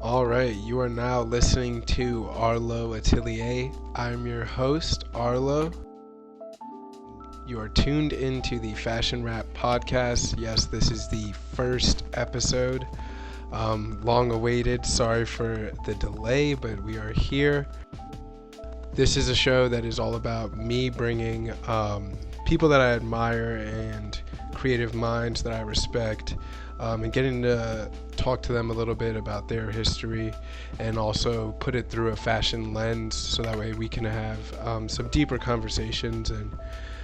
All right, you are now listening to Arlo Atelier. I'm your host, Arlo. You are tuned into the Fashion Rap Podcast. Yes, this is the first episode. Long awaited. Sorry for the delay, but we are here. This is a show that is all about me bringing people that I admire and creative minds that I respect, and getting to talk to them a little bit about their history and also put it through a fashion lens so that way we can have some deeper conversations and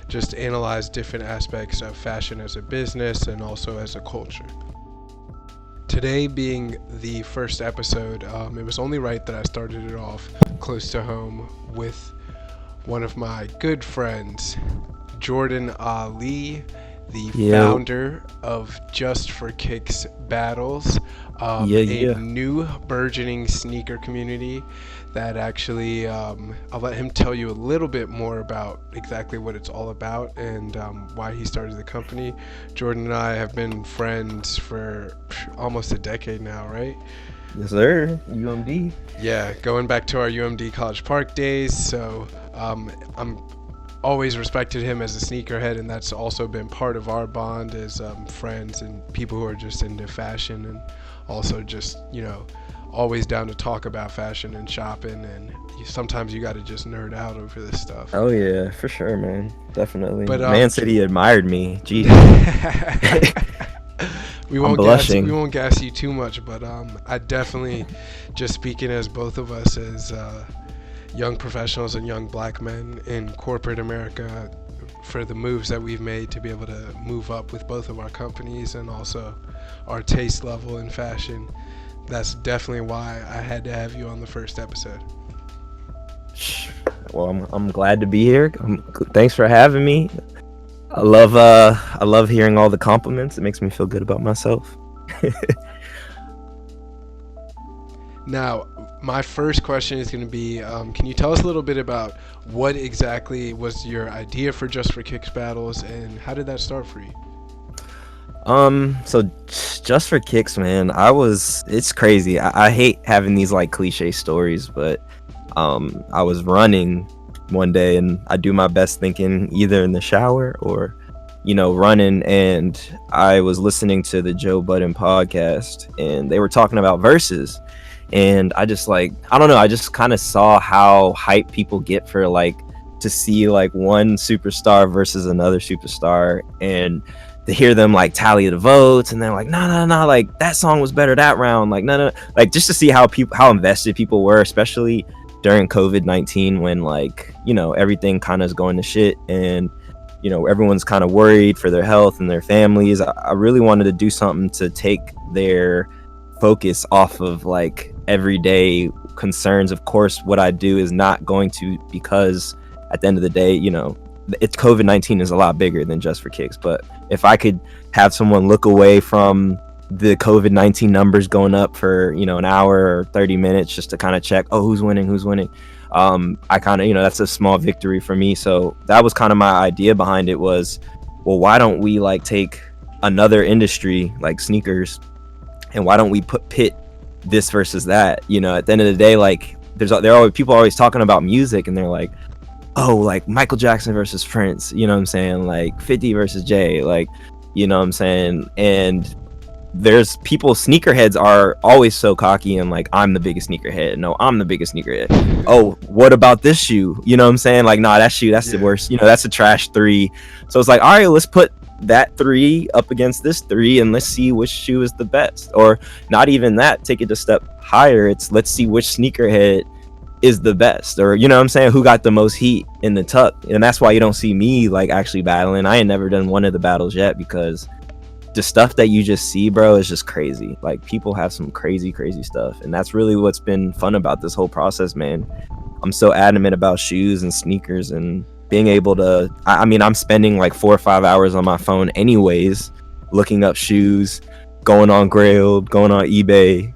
just analyze different aspects of fashion as a business and also as a culture. Today being the first episode, it was only right that I started it off close to home with one of my good friends, Jordan Ali, the Yo, founder of Just for Kicks Battles, yeah, a yeah. new burgeoning sneaker community that actually, I'll let him tell you a little bit more about exactly what it's all about and why he started the company. Jordan and I have been friends for almost a decade now, right? Yes, sir. UMD. Yeah, going back to our UMD College Park days. So I'm always respected him as a sneakerhead, and that's also been part of our bond as friends and people who are just into fashion, and also just always down to talk about fashion and shopping. And sometimes you got to just nerd out over this stuff. Oh yeah, for sure, man. Definitely. But Man said he admired me. Jeez. we I'm won't we blushing. won't gas you too much, but I definitely, just speaking as both of us as young professionals and young black men in corporate America, for the moves that we've made to be able to move up with both of our companies and also our taste level in fashion. That's definitely why I had to have you on the first episode. Well, I'm glad to be here. Thanks for having me. I love hearing all the compliments. It makes me feel good about myself. Now, my first question is going to be, can you tell us a little bit about what exactly was your idea for Just for Kicks Battles and how did that start for you? So just for kicks, man, it's crazy. I hate having these like cliche stories, but I was running one day and I do my best thinking either in the shower or running, and I was listening to the Joe Budden podcast and they were talking about verses, and I just like, I don't know, I just kind of saw how hype people get for like to see like one superstar versus another superstar, and to hear them like tally the votes and they're like, no, like that song was better that round, like no, like just to see how invested people were, especially during COVID-19 when like everything kind of is going to shit, and everyone's kind of worried for their health and their families. I really wanted to do something to take their focus off of like everyday concerns. Of course, what I do is not going to, because at the end of the day, it's COVID-19 is a lot bigger than Just for Kicks. But if I could have someone look away from the COVID-19 numbers going up for an hour or 30 minutes just to kind of check, oh, who's winning, I kind of, that's a small victory for me. So that was kind of my idea behind it was, well, why don't we like take another industry like sneakers, and why don't we pit this versus that? At the end of the day, like people are always talking about music, and they're like, oh, like Michael Jackson versus Prince, you know what I'm saying? Like 50 versus Jay, like, you know what I'm saying? And there's people, sneakerheads are always so cocky and like, I'm the biggest sneakerhead. No, I'm the biggest sneakerhead. Oh, what about this shoe? You know what I'm saying? Like, nah, that shoe, that's the worst. That's a trash 3. So it's like, all right, let's put that 3 up against this 3 and let's see which shoe is the best. Or not even that, take it a step higher. It's let's see which sneakerhead is the best, or what I'm saying, who got the most heat in the tuck. And that's why you don't see me like actually battling. I ain't never done one of the battles yet, because the stuff that you just see, bro, is just crazy. Like, people have some crazy stuff, and that's really what's been fun about this whole process, man. I'm so adamant about shoes and sneakers and being able to, I mean, I'm spending like 4 or 5 hours on my phone anyways, looking up shoes, going on Grailed, going on eBay,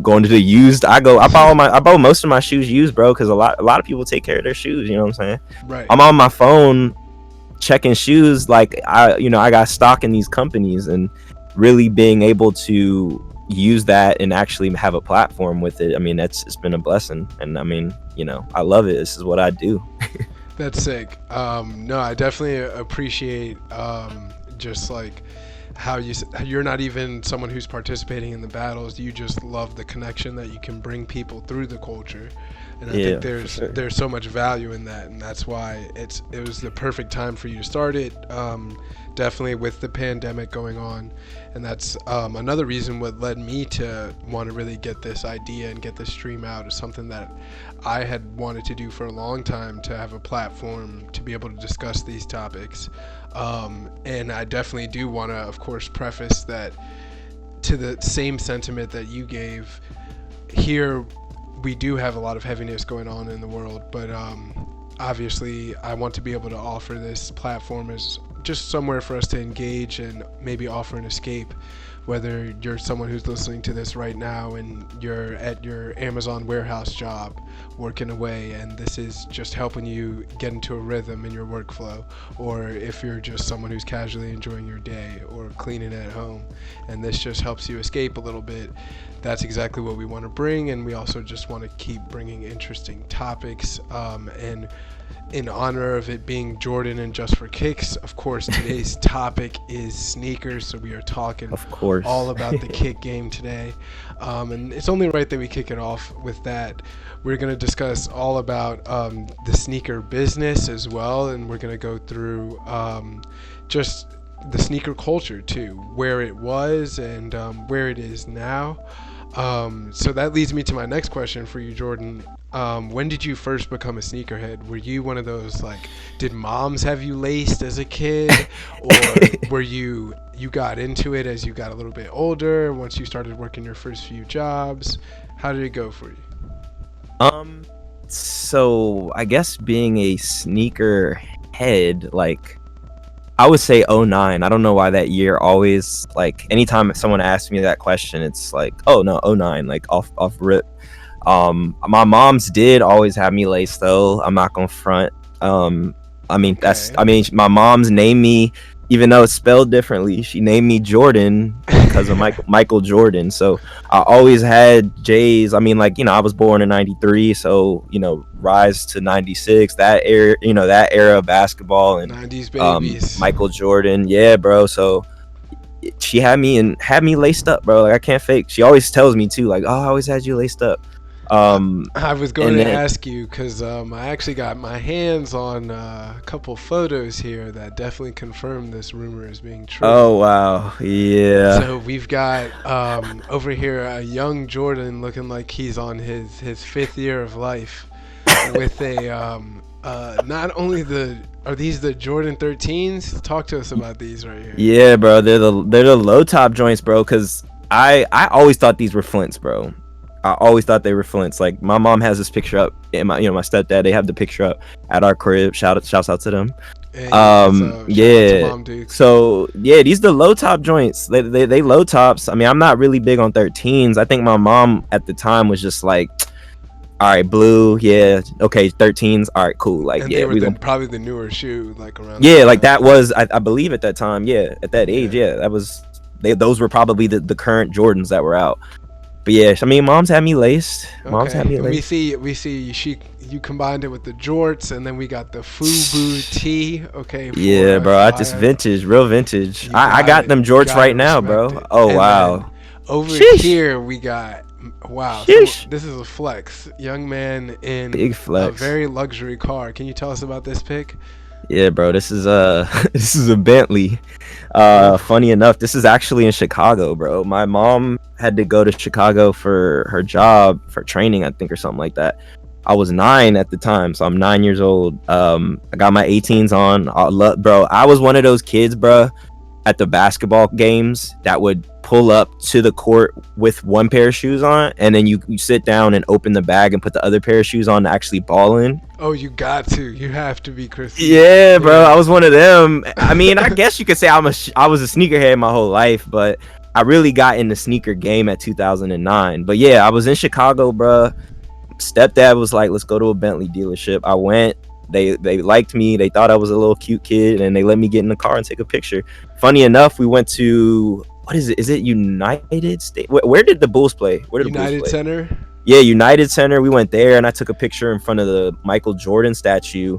going to the used. I buy most of my shoes used, bro, because a lot of people take care of their shoes, you know what I'm saying? Right. I'm on my phone checking shoes, like I got stock in these companies, and really being able to use that and actually have a platform with it, I mean, it's been a blessing. And I mean, I love it. This is what I do. That's sick. No, I definitely appreciate just like how you're not even someone who's participating in the battles. You just love the connection that you can bring people through the culture, and I think there's so much value in that, and that's why it was the perfect time for you to start it. Definitely with the pandemic going on, and that's another reason what led me to want to really get this idea and get this stream out is something that I had wanted to do for a long time, to have a platform to be able to discuss these topics. And I definitely do want to, of course, preface that to the same sentiment that you gave. Here we do have a lot of heaviness going on in the world, but obviously I want to be able to offer this platform as just somewhere for us to engage and maybe offer an escape, whether you're someone who's listening to this right now and you're at your Amazon warehouse job working away and this is just helping you get into a rhythm in your workflow, or if you're just someone who's casually enjoying your day or cleaning at home and this just helps you escape a little bit. That's exactly what we want to bring, and we also just want to keep bringing interesting topics, and in honor of it being Jordan and Just for Kicks, of course, today's topic is sneakers. So we are talking, of course, all about the kick game today. And it's only right that we kick it off with that. We're going to discuss all about the sneaker business as well. And we're going to go through just the sneaker culture too, where it was and where it is now. So that leads me to my next question for you, Jordan. When did you first become a sneakerhead? Were you one of those, like, did moms have you laced as a kid, or were you got into it as you got a little bit older, once you started working your first few jobs? How did it go for you? So I guess being a sneaker head, like, I would say 09. I don't know why that year always, like, anytime someone asks me that question, it's like, oh no, 09, like off rip. My mom's did always have me laced though. I'm not gonna front. My mom's named me, even though it's spelled differently, she named me Jordan because of Michael Jordan. So I always had J's. I mean, like, I was born in 93, so, rise to 96, that era of basketball and 90s babies. Michael Jordan. Yeah, bro. So she had me laced up, bro. Like, I can't fake. She always tells me too, like, oh, I always had you laced up. I was going to ask you because I actually got my hands on a couple photos here that definitely confirm this rumor as being true. Oh, wow. Yeah. So we've got over here a young Jordan looking like he's on his fifth year of life with a not only are these the Jordan 13s? Talk to us about these right here. Yeah, bro. They're the low top joints, bro, because I always thought these were Flints, bro. I always thought they were Flints. Like, my mom has this picture up, and my stepdad, they have the picture up at our crib. Shouts out to them. Hey, yeah. Mom, so yeah, these the low top joints. They low tops. I mean, I'm not really big on 13s. I think my mom at the time was just like, all right, blue, yeah, okay, 13s, all right, cool. Like, and yeah, we were probably the newer shoe, like around. Yeah, like that was, I believe at that time, yeah, at that age, yeah, that was. Those were probably the current Jordans that were out. But yeah, I mean, mom's had me laced. Mom's had me laced. We see you combined it with the jorts, and then we got the FUBU tee. Okay. Yeah, bro, I just vintage, real vintage. I got them jorts right now, bro. Oh, and wow. Over here we got, wow, so this is a flex. Young man in big flex. A very luxury car. Can you tell us about this pic? Yeah, bro, this is a Bentley. Funny enough, this is actually in Chicago, bro. My mom had to go to Chicago for her job, for training, I think, or something like that. I was 9 at the time, so I'm 9 years old. I got my 18s on. Bro, I was one of those kids, bro, at the basketball games that would pull up to the court with one pair of shoes on, and then you sit down and open the bag and put the other pair of shoes on to actually ball in. Oh, you got to. You have to be Chris. Yeah, bro. I was one of them. I mean, I guess you could say I was a sneakerhead my whole life, but I really got in the sneaker game at 2009. But yeah, I was in Chicago, bro. Stepdad was like, let's go to a Bentley dealership. I went. They liked me. They thought I was a little cute kid, and they let me get in the car and take a picture. Funny enough, we went to what is it? Is it United States? Where did the Bulls play? Where did the Bulls United play? Center. Yeah, United Center. We went there, and I took a picture in front of the Michael Jordan statue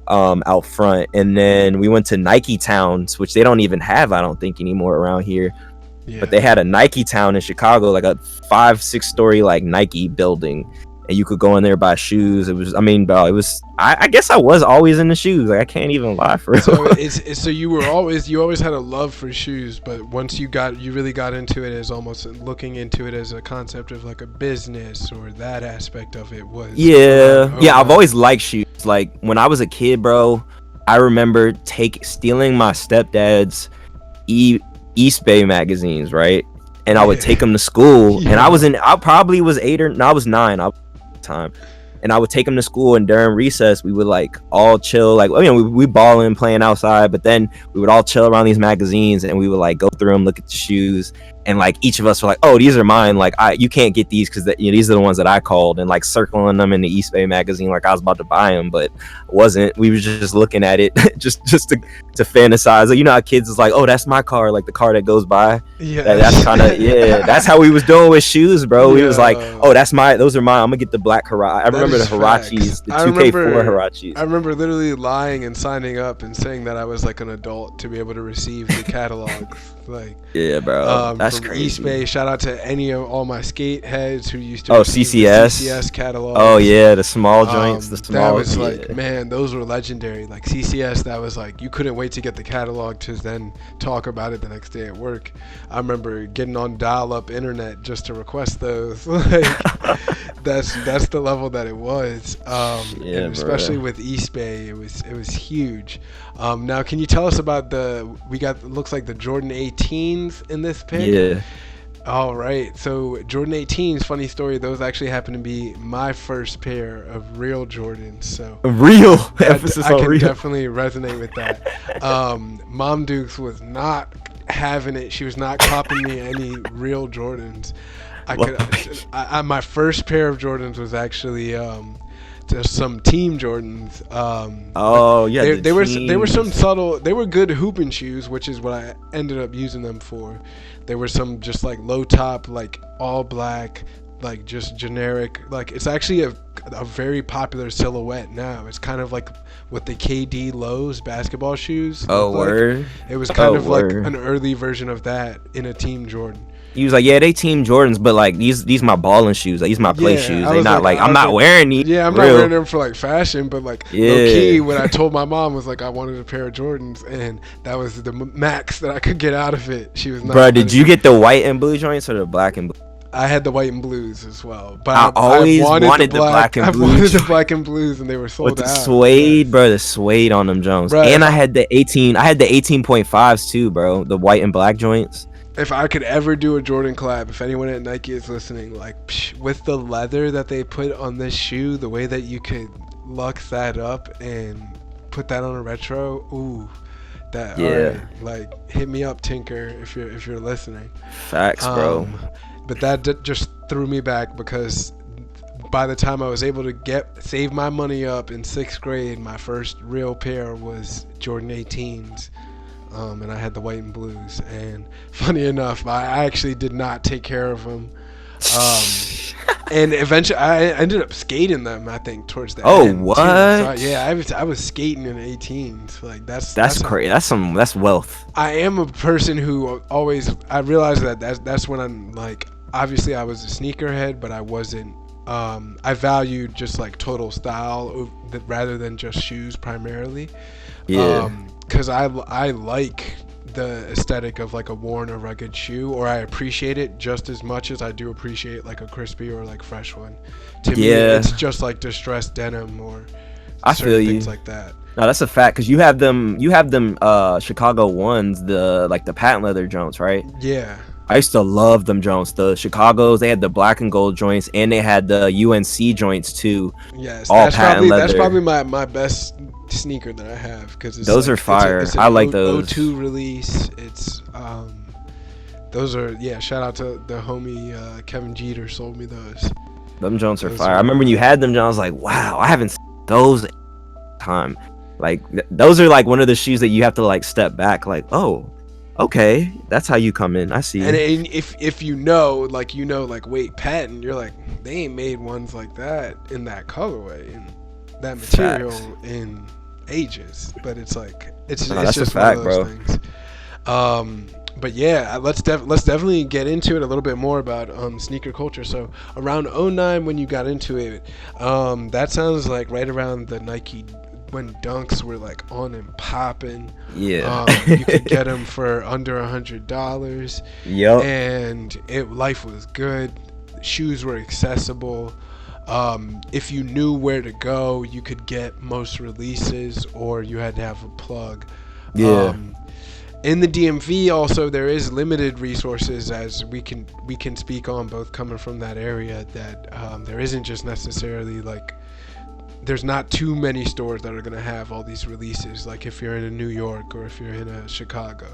out front. And then we went to Nike Towns, which they don't even have, I don't think, anymore around here. Yeah. But they had a Nike Town in Chicago, like a 5-6 story like Nike building, and you could go in there buy shoes. It was, I mean, bro, it was. I guess I was always into shoes. Like I can't even lie for real. So you always had a love for shoes, but once you really got into it as almost looking into it as a concept of like a business, or that aspect of it was. Yeah. I've always liked shoes. Like when I was a kid, bro, I remember stealing my stepdad's East Bay magazines, right? And I would take them to school, and I probably was 8 or no, I was 9 at the time. And I would take them to school, and during recess we would like all chill, like, you know, we balling, playing outside, but then we would all chill around these magazines, and we would like go through them, look at the shoes, and like each of us were like, oh, these are mine, like you can't get these because you know, these are the ones that I called, and like circling them in the East Bay magazine like I was about to buy them, but wasn't. We were just looking at it just to fantasize. Like, you know how kids is like, oh, that's my car, like the car that goes by. Yeah, that's kind of that's how we was doing with shoes, bro. We was like, oh, those are mine. I'm gonna get the black Huarache. I remember the Huaraches, the 2K4 Huaraches. I remember literally lying and signing up and saying that I was like an adult to be able to receive the catalogs. Like, yeah, bro, that's from crazy. East Bay. Shout out to all my skate heads who used to CCS catalog. Oh yeah, the small joints, that was like, man, those were legendary. Like CCS, that was like, you couldn't wait to get the catalog to then talk about it the next day at work. I remember getting on dial-up internet just to request those. Like, that's the level that it was. And especially with East Bay, it was huge. Now, can you tell us about looks like the Jordan 18s in this pic? Yeah. All right. So Jordan 18s, funny story, those actually happen to be my first pair of real Jordans. So real emphasis I on can real. Definitely resonate with that. Mom Dukes was not having it. She was not copping me any real Jordans. My first pair of Jordans was actually just some Team Jordans. They were some subtle. They were good hooping shoes, which is what I ended up using them for. There were some just like low top, like all black, like just generic. Like it's actually a very popular silhouette now. It's kind of like what the KD Lowe's basketball shoes. Oh, word. Like. It was kind of like an early version of that in a Team Jordan. He was like, yeah, they Team Jordans, but like these my balling shoes, like these my play shoes. They not like I'm not wearing these. Yeah, I'm not wearing them for like fashion, but like low key, when I told my mom was like I wanted a pair of Jordans, and that was the max that I could get out of it. She was not. Bro, did you get the white and blue joints or the black and blue? I had the white and blues as well, but I always wanted the black and blues. I wanted the black and blues, and they were sold out. With the suede, bro, the suede on them Jones. Bro, and I had the 18.5s too, bro, the white and black joints. If I could ever do a Jordan collab, if anyone at Nike is listening, like with the leather that they put on this shoe, the way that you could lux that up and put that on a retro, ooh, that alright, like hit me up, Tinker, if you're listening. Facts, bro. But that just threw me back because by the time I was able to save my money up in 6th grade, my first real pair was Jordan 18s. And I had the white and blues, and funny enough, I actually did not take care of them. And eventually, I ended up skating them. I think towards the end. Oh, what? So, I was skating in 18s. Like that's crazy. That's wealth. I am a person who I realized that's when I'm like, obviously I was a sneakerhead, but I wasn't. I valued just like total style rather than just shoes primarily. Yeah. Because I like the aesthetic of like a worn or rugged shoe, or I appreciate it just as much as I do appreciate like a crispy or like fresh one. To me, it's just like distressed denim or things like that. No, that's a fact, because you have them Chicago ones, the patent leather joints, right? Yeah. I used to love them joints. The Chicago's, they had the black and gold joints, and they had the UNC joints too. Yes, that's probably my best sneaker that I have, because those are fire. I like those. O2 release. It's those are shout out to the homie Kevin Jeter, sold me those. Them joints are fire. I remember when you had them, John, I was like, wow, I haven't seen those in time. Like those are like one of the shoes that you have to like step back, like, oh, Okay, that's how you come in. I And see. if like wait, patent, you're like, they ain't made ones like that in that colorway and that Facts. material in ages. But it's like No, it's that's a just one of fact, those bro. things. But yeah, let's definitely get into it a little bit more about sneaker culture. So around '09 when you got into it, that sounds like right around the Nike when Dunks were like on and popping. Yeah. You could get them for under $100, Yup. and life was good. Shoes were accessible. If you knew where to go, you could get most releases, or you had to have a plug. Yeah. In the DMV, also there is limited resources, as we can speak on, both coming from that area. That there isn't just necessarily like, there's not too many stores that are going to have all these releases, like if you're in a New York or if you're in a Chicago.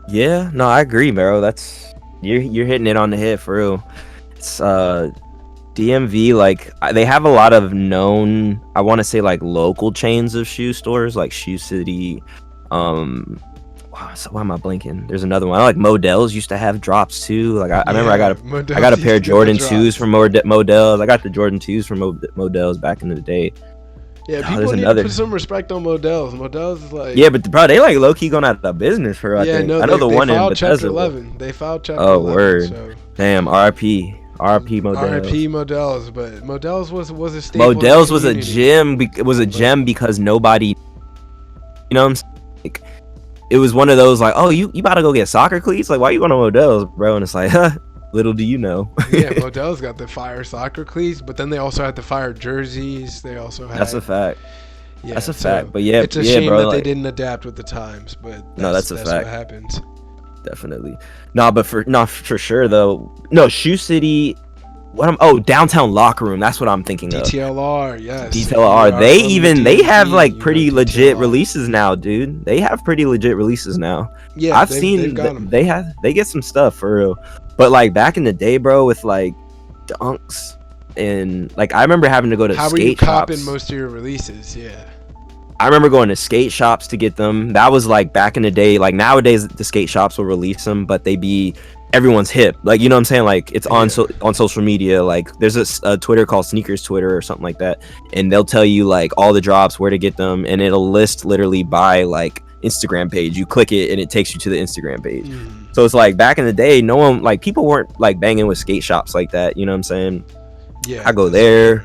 Yeah. No, I agree, bro. That's you're hitting it on the head for real. It's DMV, like they have a lot of known, I want to say like local chains of shoe stores, like Shoe City. Wow, so why am I blanking? There's another one. I like Modell's used to have drops too. Like I remember I got a pair of Jordan 2s from Modell's. I got the Jordan 2s from Modell's back in the day. Yeah, Oh, people there's need another. to put some respect on Modell's. Modell's is like, Yeah, but bro, they like low key going out of business for I yeah, think. no, I know the they one in filed Chapter Bethesda. 11. They filed Chapter Oh 11. word, So damn, RP Modell's. RIP Modell's, but Modell's was a staple. Modell's in was the a community. gem. It was a gem because nobody, you know what I'm saying? Like, it was one of those like, oh, you about to go get soccer cleats? Like, why you going to Modell's, bro? And it's like, huh, little do you know. Yeah, Modell's got the fire soccer cleats, but then they also had the fire jerseys. They also had. That's a fact. Yeah, That's a so fact. But yeah, it's a yeah, shame bro. that they Like, didn't adapt with the times, but no, that's a that's fact. what happens. Definitely. Nah, but for sure though. No, Shoe City. Downtown Locker Room. That's what I'm thinking of. DTLR, yes. If you DTLR. are They from the they have DMV, like you pretty know legit DTLR. releases now, dude. They have pretty legit releases now. Yeah, I've they've seen got them. they get some stuff for real. But like back in the day, bro, with like Dunks and like I remember having to go to How were you skate copping shops. most of your releases? Yeah. I remember going to skate shops to get them. That was like back in the day. Like nowadays, the skate shops will release them, but they be everyone's hip. Like you know what I'm saying? Like it's on on social media. Like there's a Twitter called Sneakers Twitter or something like that, and they'll tell you like all the drops, where to get them, and it'll list literally by like Instagram page. You click it and it takes you to the Instagram page. So it's like back in the day, no one like people weren't like banging with skate shops like that. You know what I'm saying? Yeah. I go there.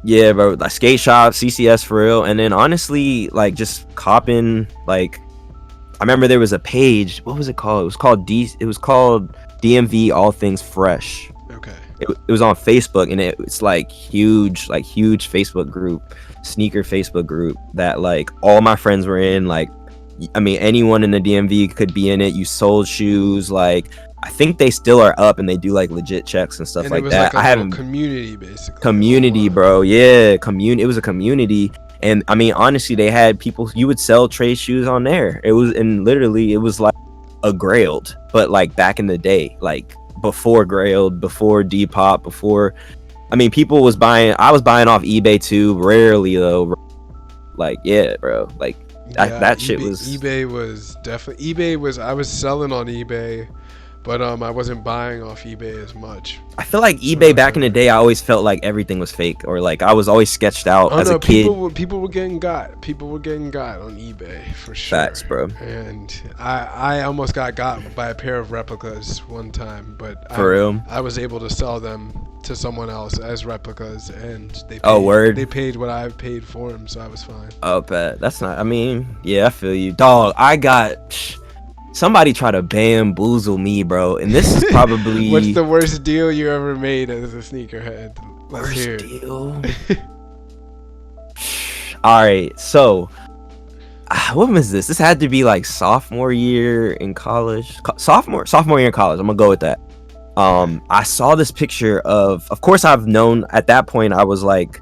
Yeah, bro, like skate shop, CCS for real, and then honestly, like just copping. Like, I remember there was a page. What was it called? It was called It was called DMV All Things Fresh. Okay. It was on Facebook, and it's like huge Facebook group, sneaker Facebook group that like all my friends were in. Like, I mean, anyone in the DMV could be in it. You sold shoes, like. I think they still are up and they do like legit checks and stuff And like it was that. like a I haven't community basically. community, bro. Yeah, it was a community, and I mean honestly, they had people. You would sell trade shoes on there. It was and literally it was like a Grailed, but like back in the day, like before Grailed, before Depop, before. I mean, people was buying. I was buying off eBay too. Rarely though. Like yeah, bro. Like that shit was. eBay was definitely I was selling on eBay. But I wasn't buying off eBay as much. I feel like eBay back in the day, I always felt like everything was fake, or like I was always sketched out as a kid. People were getting got. People were getting got on eBay for sure. Facts, bro. And I almost got by a pair of replicas one time, but For real? I was able to sell them to someone else as replicas, and they paid, word. They paid what I paid for them, so I was fine. Oh, bet. That's not. I mean, yeah, I feel you, dog. I got. Somebody try to bamboozle me, bro, and this is probably What's the worst deal you ever made as a sneakerhead? Let's worst hear it. deal. All right, so what was this? This had to be like sophomore year in college. Sophomore year in college. I'm gonna go with that. I saw this picture of course I've known at that point I was like,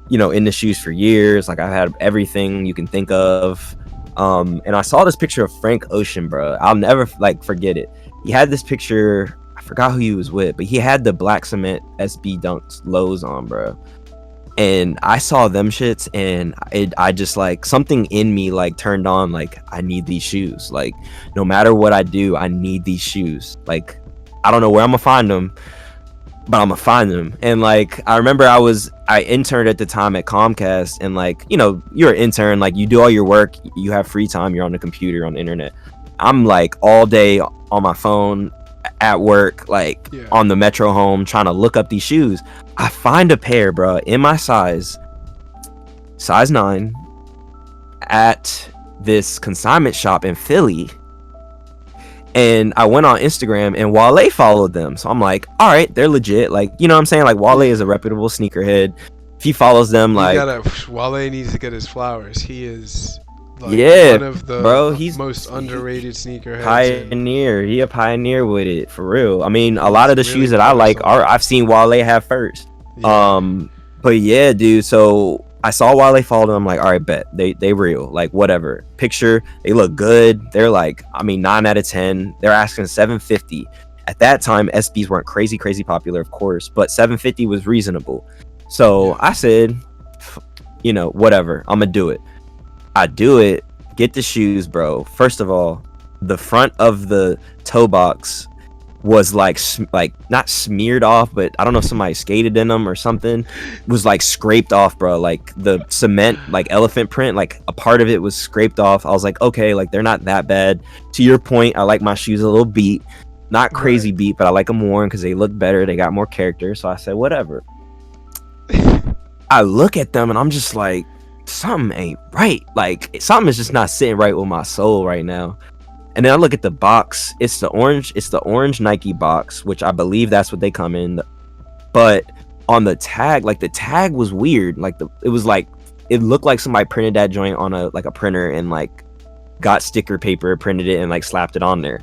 you know, in the shoes for years. Like I've had everything you can think of. And I saw this picture of Frank Ocean, bro. I'll never like forget it. He had this picture. I forgot who he was with, but he had the black cement SB Dunks lows on, bro. And I saw them shits, and I just like something in me like turned on. Like, I need these shoes. Like, no matter what I do, I need these shoes. Like, I don't know where I'm gonna find them, but I'm gonna find them. And like, I remember I interned at the time at Comcast, and like, you know, you're an intern, like you do all your work, you have free time, you're on the computer, on the internet. I'm like all day on my phone at work, like on the Metro home, trying to look up these shoes. I find a pair, bro, in my size 9, at this consignment shop in Philly. And I went on Instagram, and Wale followed them. So I'm like, all right, they're legit. Like, you know what I'm saying? Like, Wale is a reputable sneakerhead. If he follows them, Wale needs to get his flowers. He is one of the he's most underrated sneakerheads. Pioneer. He a pioneer with it, for real. I mean, a lot of the really shoes that I like I've seen Wale have first. Yeah. But yeah, dude. So I saw Wale follow them. I'm like, all right, bet they real. Like, whatever. Picture, they look good. They're like, I mean, 9 out of 10. They're asking $750. At that time, SBs weren't crazy popular, of course, but $750 was reasonable. So I said, you know, whatever. I'm gonna do it. I do it, get the shoes, bro. First of all, the front of the toe box was like not smeared off, but I don't know if somebody skated in them or something. It was like scraped off, bro. Like the cement, like elephant print, like a part of it was scraped off. I was like, okay, like they're not that bad. To your point, I like my shoes a little beat, not crazy beat, but I like them worn because they look better. They got more character. So I said, whatever. I look at them and I'm just like, something ain't right. Like, something is just not sitting right with my soul right now. And then I look at the box. It's the orange Nike box, which I believe that's what they come in. But on the tag, like the tag was weird. Like it looked like somebody printed that joint on a printer and like got sticker paper, printed it, and like slapped it on there.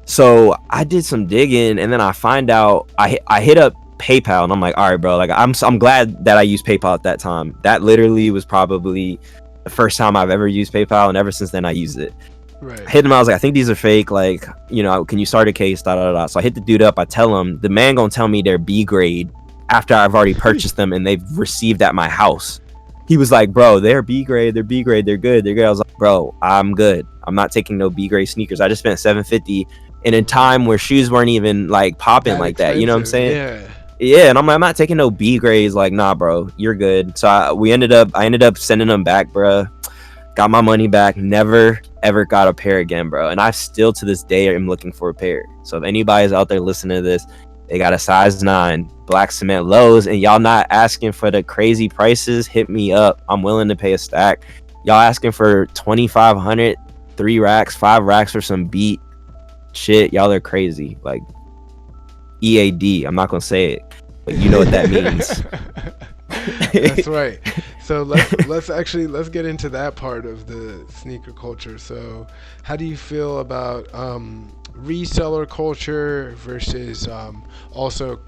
So I did some digging, and then I find out I hit up PayPal, and I'm like, all right, bro, like I'm glad that I used PayPal at that time. That literally was probably the first time I've ever used PayPal, and ever since then I used it. Right. I hit him, I was like, I think these are fake, like, you know, can you start a case, So I hit the dude up, I tell him, the man gonna tell me they're B grade after I've already purchased them and they've received at my house. He was like, bro, they're B grade, they're good. I was like, bro, I'm good. I'm not taking no B grade sneakers. I just spent $750 in a time where shoes weren't even like popping like that, you know what I'm saying? Yeah, and I'm not taking no B grades. Like, nah, bro, you're good. So I ended up sending them back, bro. Got my money back. Never ever got a pair again, bro. And I still to this day am looking for a pair. So if anybody's out there listening to this, they got a size 9 black cement lows, and y'all not asking for the crazy prices, hit me up. I'm willing to pay a stack. Y'all asking for 2,500, 3 racks, 5 racks for some beat shit. Y'all are crazy. Like, EAD. I'm not gonna say it, but you know what that means. That's right. So let's get into that part of the sneaker culture. So how do you feel about reseller culture versus also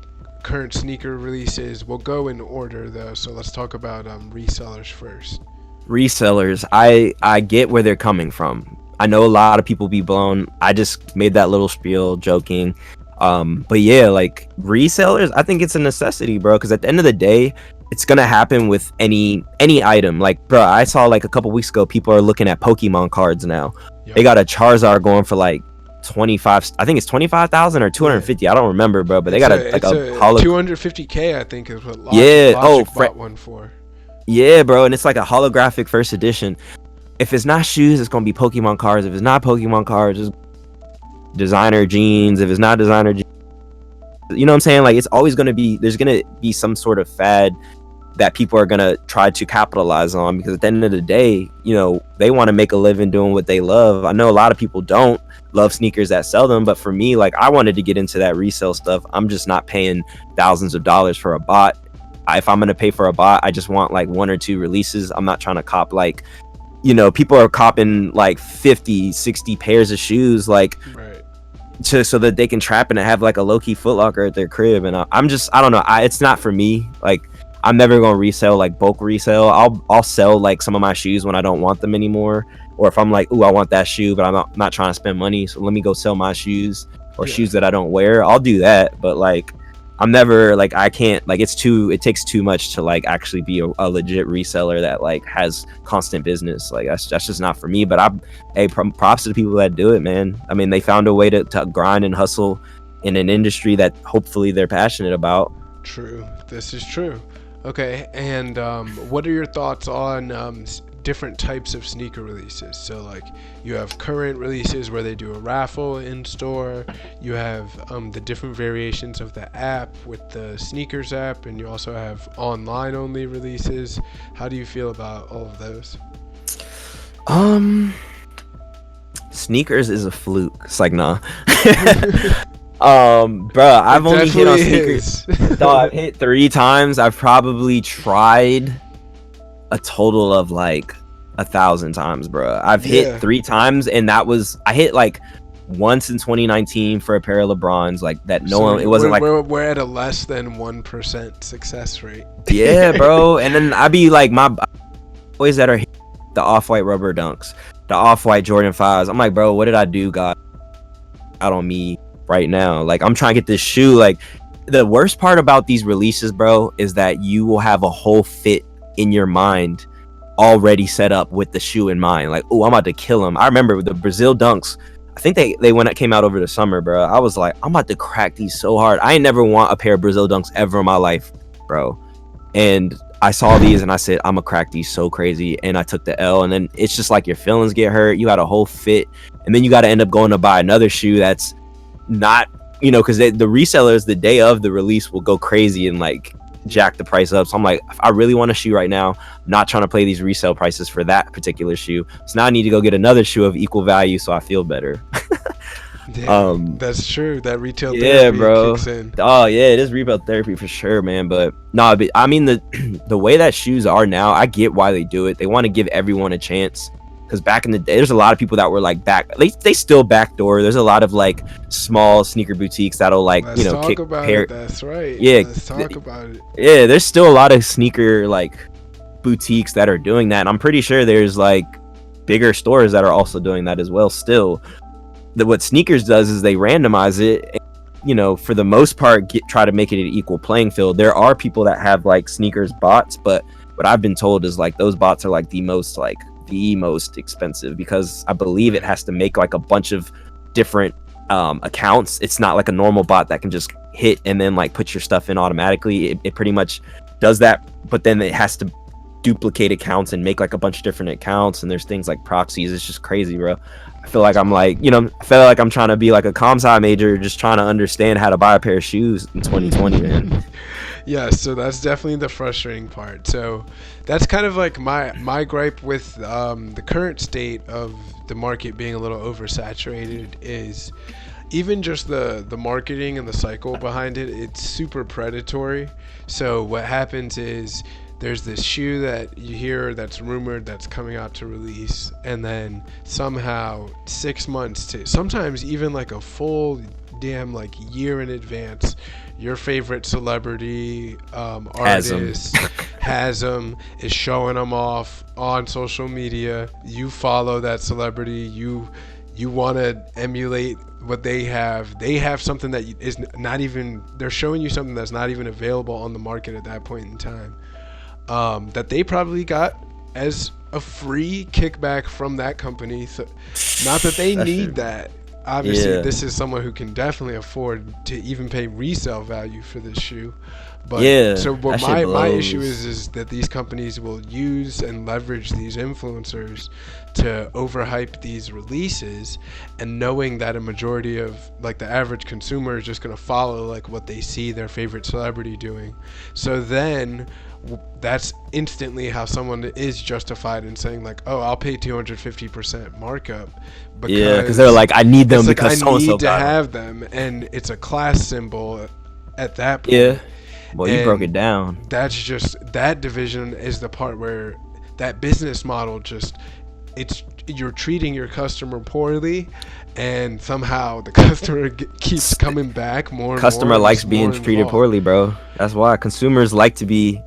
current sneaker releases? We'll go in order though, so let's talk about resellers first. Resellers, I get where they're coming from. I know a lot of people be blown. I just made that little spiel joking. But yeah, like resellers, I think it's a necessity, bro, because at the end of the day, it's gonna happen with any item. Like, bro, I saw like a couple weeks ago, people are looking at Pokemon cards now. Yep. They got a Charizard going for like 25, I think it's 25,000 or 250. Yeah. I don't remember, bro, but they got a 250K, I think is what Logic bought one for. Yeah, bro, and it's like a holographic first edition. If it's not shoes, it's gonna be Pokemon cards. If it's not Pokemon cards, it's designer jeans. If it's not designer jeans, you know what I'm saying? Like, it's always gonna be, there's gonna be some sort of fad that people are gonna try to capitalize on, because at the end of the day, you know, they want to make a living doing what they love. I know a lot of people don't love sneakers that sell them, but for me, like, I wanted to get into that resale stuff. I'm just not paying thousands of dollars for a bot. If I'm gonna pay for a bot, I just want like 1 or 2 releases. I'm not trying to cop, like, you know, people are copping like 50, 60 pairs of shoes, like, right, so that they can trap and have like a low-key Foot Locker at their crib. And I don't know, it's not for me. Like, I'm never gonna resell, like bulk resell. I'll sell like some of my shoes when I don't want them anymore, or if I'm like, ooh, I want that shoe, but I'm not trying to spend money, so let me go sell my shoes, or shoes that I don't wear. I'll do that. But like, I'm never like, I can't like, it takes too much to like actually be a legit reseller that like has constant business. Like that's just not for me. But props to the people that do it, man. I mean, they found a way to grind and hustle in an industry that hopefully they're passionate about. True. This is true. Okay, and what are your thoughts on different types of sneaker releases? So, like, you have current releases where they do a raffle in store. You have the different variations of the app with the sneakers app, and you also have online-only releases. How do you feel about all of those? Sneakers is a fluke. It's like, nah. Bro, I've only hit on sneakers. Dog, I've hit 3 times. I've probably tried a total of like 1,000 times, bro. I've hit 3 times, and I hit like once in 2019 for a pair of LeBrons, like that. It wasn't like we're at a less than 1% success rate. Yeah, bro. And then I be like, my boys that are the off-white rubber dunks, the off-white Jordan 5s. I'm like, bro, what did I do, God? Out on me right now. Like, I'm trying to get this shoe. Like, the worst part about these releases, bro, is that you will have a whole fit in your mind already set up with the shoe in mind. Like, oh, I'm about to kill him. I remember the Brazil dunks. I think they came out over the summer, bro. I was like, I'm about to crack these so hard. I ain't never want a pair of Brazil dunks ever in my life, bro. And I saw these and I said, I'm gonna crack these so crazy. And I took the L, and then it's just like your feelings get hurt. You got a whole fit, and then you got to end up going to buy another shoe that's not, because the resellers the day of the release will go crazy and like jack the price up. So I'm like, if I really want a shoe right now, I'm not trying to play these resale prices for that particular shoe. So now I need to go get another shoe of equal value so I feel better. Damn, that's true. That retail therapy kicks in. Oh yeah, it is retail therapy for sure, man. But no, I mean, the way that shoes are now, I get why they do it. They want to give everyone a chance. Because back in the day, there's a lot of people that were like they still backdoor. There's a lot of like small sneaker boutiques that'll like, talk about it. That's right. Yeah, let's talk about it. Yeah, there's still a lot of sneaker like boutiques that are doing that. And I'm pretty sure there's like bigger stores that are also doing that as well. Still, what sneakers does is they randomize it. For the most part, try to make it an equal playing field. There are people that have like sneakers bots, but what I've been told is like those bots are like the most expensive, because I believe it has to make like a bunch of different accounts. It's not like a normal bot that can just hit and then like put your stuff in automatically. It pretty much does that, but then it has to duplicate accounts and make like a bunch of different accounts, and there's things like proxies. It's just crazy, bro. I feel like I'm like, I feel like I'm trying to be like a comp sci major, just trying to understand how to buy a pair of shoes in 2020, man. Yeah, so that's definitely the frustrating part. So that's kind of like my gripe with the current state of the market being a little oversaturated is even just the marketing and the cycle behind it. It's super predatory. So what happens is there's this shoe that you hear that's rumored that's coming out to release, and then somehow 6 months to sometimes even like a full damn like year in advance, your favorite celebrity artist has them, is showing them off on social media. You follow that celebrity, you want to emulate what they have. They have something that is not even, they're showing you something that's not even available on the market at that point in time, that they probably got as a free kickback from that company. So, not that they need that. Obviously, this is someone who can definitely afford to even pay resale value for this shoe. But so what my issue is that these companies will use and leverage these influencers to overhype these releases, and knowing that a majority of like the average consumer is just going to follow like what they see their favorite celebrity doing. So then that's instantly how someone is justified in saying like, oh, I'll pay 250% markup because they're like, I need them because I need to have them, and it's a class symbol at that point. Yeah. Well, you broke it down. That's just, that division is the part where that business model you're treating your customer poorly, and somehow the customer keeps coming back more and customer more. Likes being treated poorly, bro. That's why consumers like to be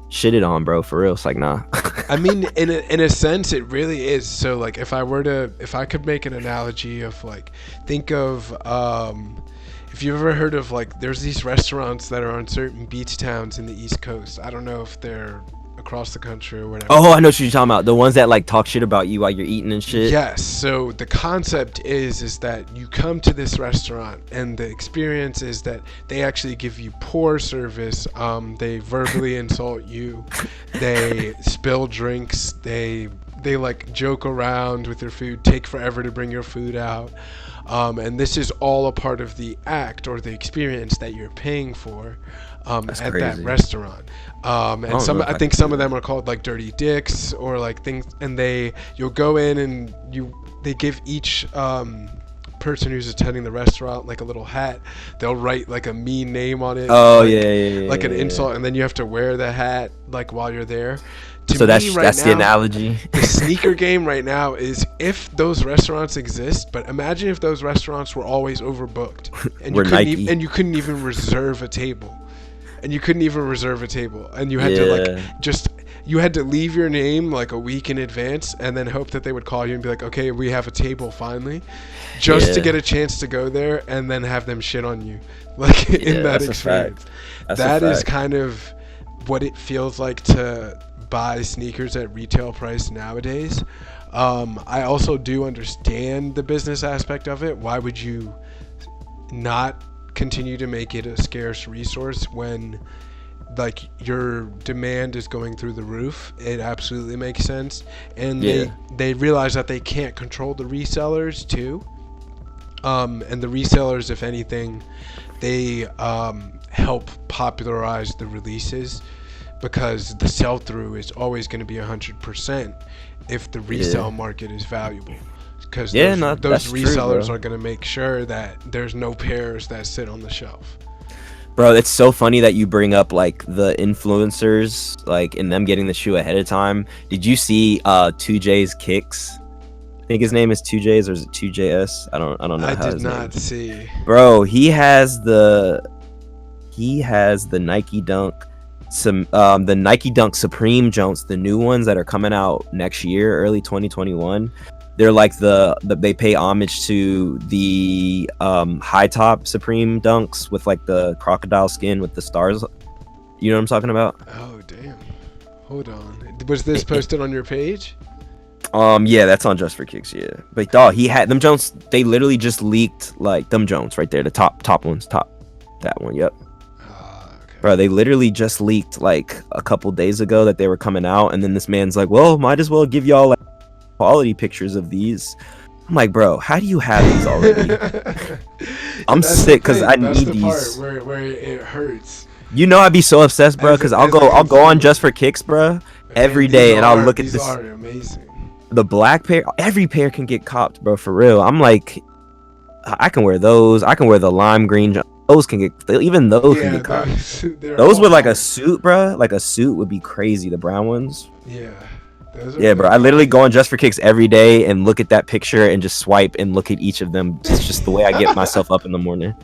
shitted on, bro. For real. It's like, nah. I mean, in a sense, it really is. So, like, if I could make an analogy of, like, think of, if you've ever heard of, like, there's these restaurants that are on certain beach towns in the East Coast. I don't know if they're across the country or whatever. Oh, I know what you're talking about. The ones that like talk shit about you while you're eating and shit. Yes. So the concept is that you come to this restaurant and the experience is that they actually give you poor service. They verbally insult you. They spill drinks. They like joke around with your food. Take forever to bring your food out. And this is all a part of the act or the experience that you're paying for at crazy. that restaurant. And I think some of them are called like dirty dicks or like things, and you'll go in and they give each person who's attending the restaurant like a little hat. They'll write like a mean name on it. Oh, like, yeah. Like an insult, and then you have to wear the hat like while you're there. So that's the analogy. The sneaker game right now is if those restaurants exist, but imagine if those restaurants were always overbooked and you couldn't even reserve a table. And you had to you had to leave your name like a week in advance and then hope that they would call you and be like, okay, we have a table finally, just to get a chance to go there and then have them shit on you. Like in that experience. That is kind of what it feels like to buy sneakers at retail price nowadays. I also do understand the business aspect of it. Why would you not continue to make it a scarce resource when like your demand is going through the roof? It absolutely makes sense. And they realize that they can't control the resellers too. And the resellers, if anything, they help popularize the releases, because the sell-through is always going to be 100% if the resale market is valuable. Because those resellers are going to make sure that there's no pairs that sit on the shelf. Bro, it's so funny that you bring up like the influencers, like, and them getting the shoe ahead of time. Did you see 2J's kicks? I think his name is 2J's, or is it 2JS? I don't know. I did not see. Bro, he has the Nike Dunk, the Nike Dunk Supreme Jones, the new ones that are coming out next year, early 2021. They're like they pay homage to the high top Supreme Dunks with like the crocodile skin with the stars. You know what I'm talking about? Oh damn! Hold on. Was this posted on your page? Yeah, that's on Just for Kicks. Yeah, but dog, he had them Jones. They literally just leaked like them Jones right there, the top ones, that one. Yep. Okay. Bro, they literally just leaked like a couple days ago that they were coming out, and then this man's like, "Well, might as well give y'all like quality pictures of these." I'm like, bro, how do you have these already? I'm sick because I need these. Part where it hurts. You know, I'd be so obsessed, bro, because I'll go on Just for Kicks, bro, every day, and I'll look at this. These are amazing. The black pair, every pair can get copped, bro, for real. I'm like, I can wear those. I can wear the lime green. Those can get, even those can get copped. Those with like a suit, bro. Like a suit would be crazy. The brown ones. Yeah. Yeah, bro. I literally go on Just for Kicks every day and look at that picture and just swipe and look at each of them. It's just the way I get myself up in the morning.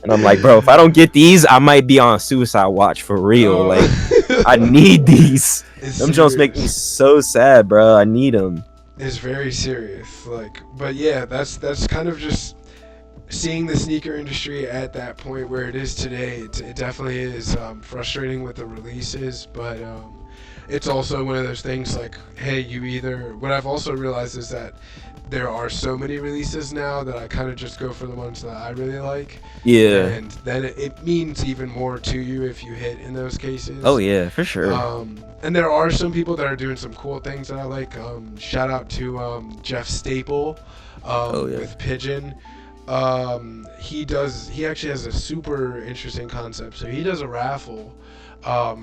And I'm like, bro, if I don't get these, I might be on suicide watch for real. Like, I need these. Them Jones make me so sad, bro. I need them. It's very serious. Like, but yeah, that's kind of just seeing the sneaker industry at that point where it is today. It definitely is frustrating with the releases, but it's also one of those things like, hey, what I've also realized is that there are so many releases now that I kind of just go for the ones that I really like. Yeah. And then it means even more to you if you hit in those cases. Oh, yeah, for sure. And there are some people that are doing some cool things that I like. Shout out to Jeff Staple with Pigeon. He actually has a super interesting concept. So he does a raffle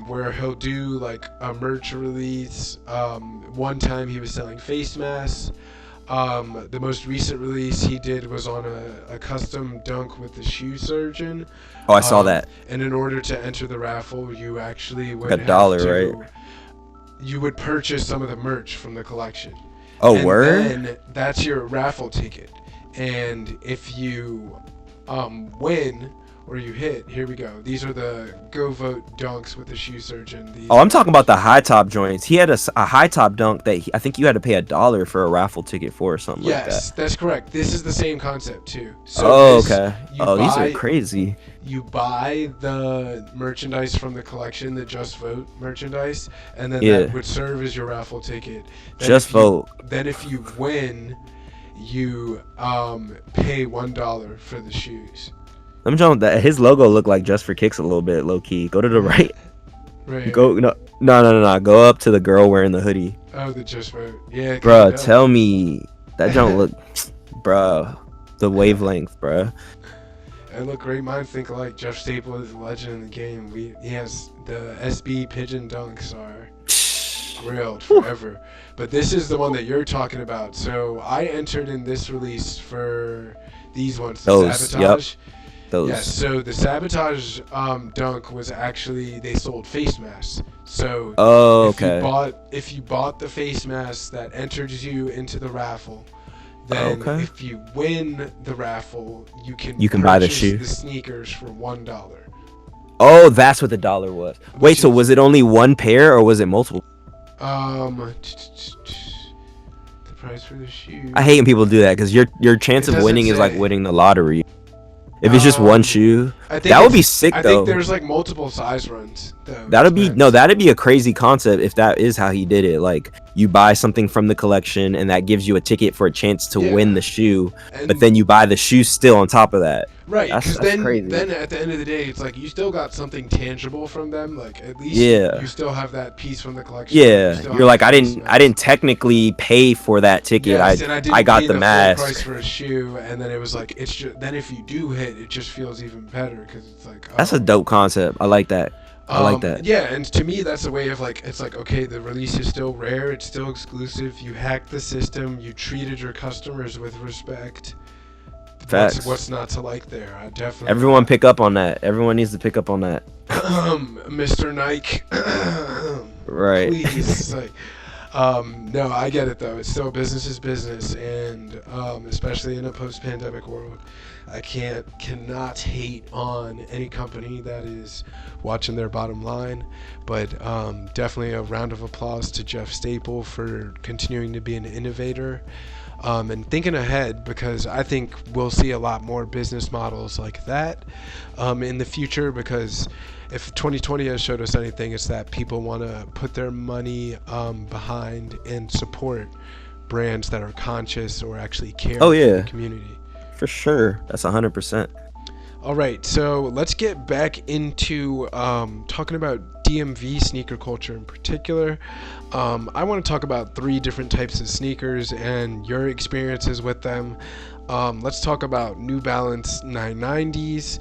where he'll do like a merch release. One time he was selling face masks. The most recent release he did was on a custom dunk with the shoe surgeon. Oh, I saw that. And in order to enter the raffle, you actually would $1, right? You would purchase some of the merch from the collection. Oh, word? And that's your raffle ticket. And if you win, or you hit, here we go. These are the Go Vote dunks with the shoe surgeon. These I'm talking about the high top joints. He had a high top dunk that I think you had to pay $1 for a raffle ticket for or something like that. Yes, that's correct. This is the same concept too. So okay. These are crazy. You buy the merchandise from the collection, the Just Vote merchandise, and then that would serve as your raffle ticket. Then if you win, you pay $1 for the shoes. I'm telling that his logo looked like Just for Kicks a little bit, low key. Go to the right. Right. Go no. Go up to the girl wearing the hoodie. Oh, the Just Vote. Yeah. Bruh, tell me that don't look, bruh. The wavelength, bruh. And look, great minds think alike. Jeff Staple is a legend in the game. He has the SB Pigeon dunks are grilled forever. But this is the one that you're talking about. So I entered in this release for these ones. The Sabotage. Yep. Yes, so the Sabotage dunk was actually, they sold face masks. So if you bought the face mask, that enters you into the raffle. Then if you win the raffle, you can buy the shoe, the sneakers for $1. Oh, that's what the dollar was. Wait, so was it only one pair or was it multiple? The price for the shoe. I hate when people do that because your chance of winning is like winning the lottery. If it's just one shoe, that would be sick though. I think there's like multiple size runs though. That'd be a crazy concept if that is how he did it. Like you buy something from the collection and that gives you a ticket for a chance to win the shoe, but then you buy the shoe still on top of that. Right, because then at the end of the day, it's like you still got something tangible from them. Like at least you still have that piece from the collection. Yeah, you're like I didn't technically pay for that ticket. Yes, I got the mask. Full price for a shoe, and then it was like it's just then if you do hit, it just feels even better because it's like that's a dope concept. I like that. I like that. Yeah, and to me, that's a way of like, it's like, okay, the release is still rare, it's still exclusive. You hacked the system, you treated your customers with respect. Facts. What's not to like there? I definitely. Everyone pick up on that. Everyone needs to pick up on that. Mr. Nike. Right. Please. Like, no, I get it though. It's still business is business, and especially in a post-pandemic world, I cannot hate on any company that is watching their bottom line. But definitely a round of applause to Jeff Staple for continuing to be an innovator. And thinking ahead, because I think we'll see a lot more business models like that in the future, because if 2020 has showed us anything, it's that people want to put their money behind and support brands that are conscious or actually care for the community. For sure. That's 100%. All right, so let's get back into talking about DMV sneaker culture in particular. I want to talk about 3 different types of sneakers and your experiences with them. Let's talk about New Balance 990s.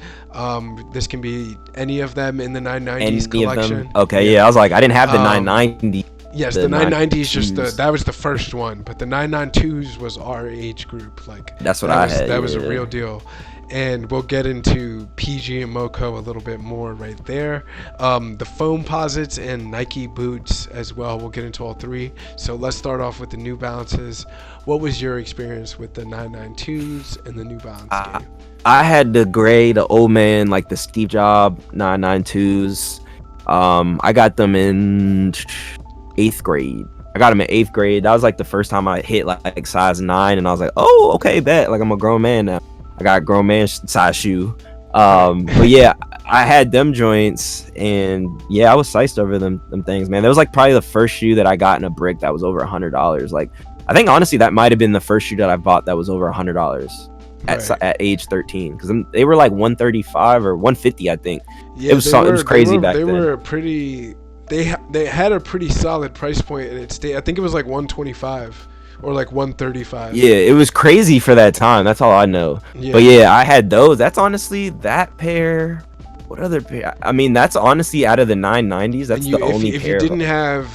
This can be any of them in the 990s collection. Okay, yeah, I was like, I didn't have the 990. Yes, the 990s that was the first one, but the 992s was our age group. Like that's what I had. That was a real deal. And we'll get into PG and Moco a little bit more right there. The foam posits and Nike boots as well. We'll get into all 3. So let's start off with the New Balances. What was your experience with the 992s and the New Balance game? I had the gray, the old man, like the Steve Jobs 992s. I got them in 8th grade. I got them in 8th grade. That was like the first time I hit like size 9, and I was like, oh, okay, bet. Like I'm a grown man now. I got a grown man size shoe. But yeah, I had them joints, and yeah, I was psyched over them things, man. That was like probably the first shoe that I got in a brick that was over $100. Like, I think honestly that might have been the first shoe that I bought that was over $100 at age 13, because they were like 135 or 150, I think. Yeah, it was crazy back then. They were pretty. They had a pretty solid price point, and it stayed. I think it was like 125. Or like 135. Yeah, it was crazy for that time. That's all I know. Yeah. But yeah, I had those. That's honestly that pair. What other pair? I mean, that's honestly out of the 990s. That's the only pair. If you didn't have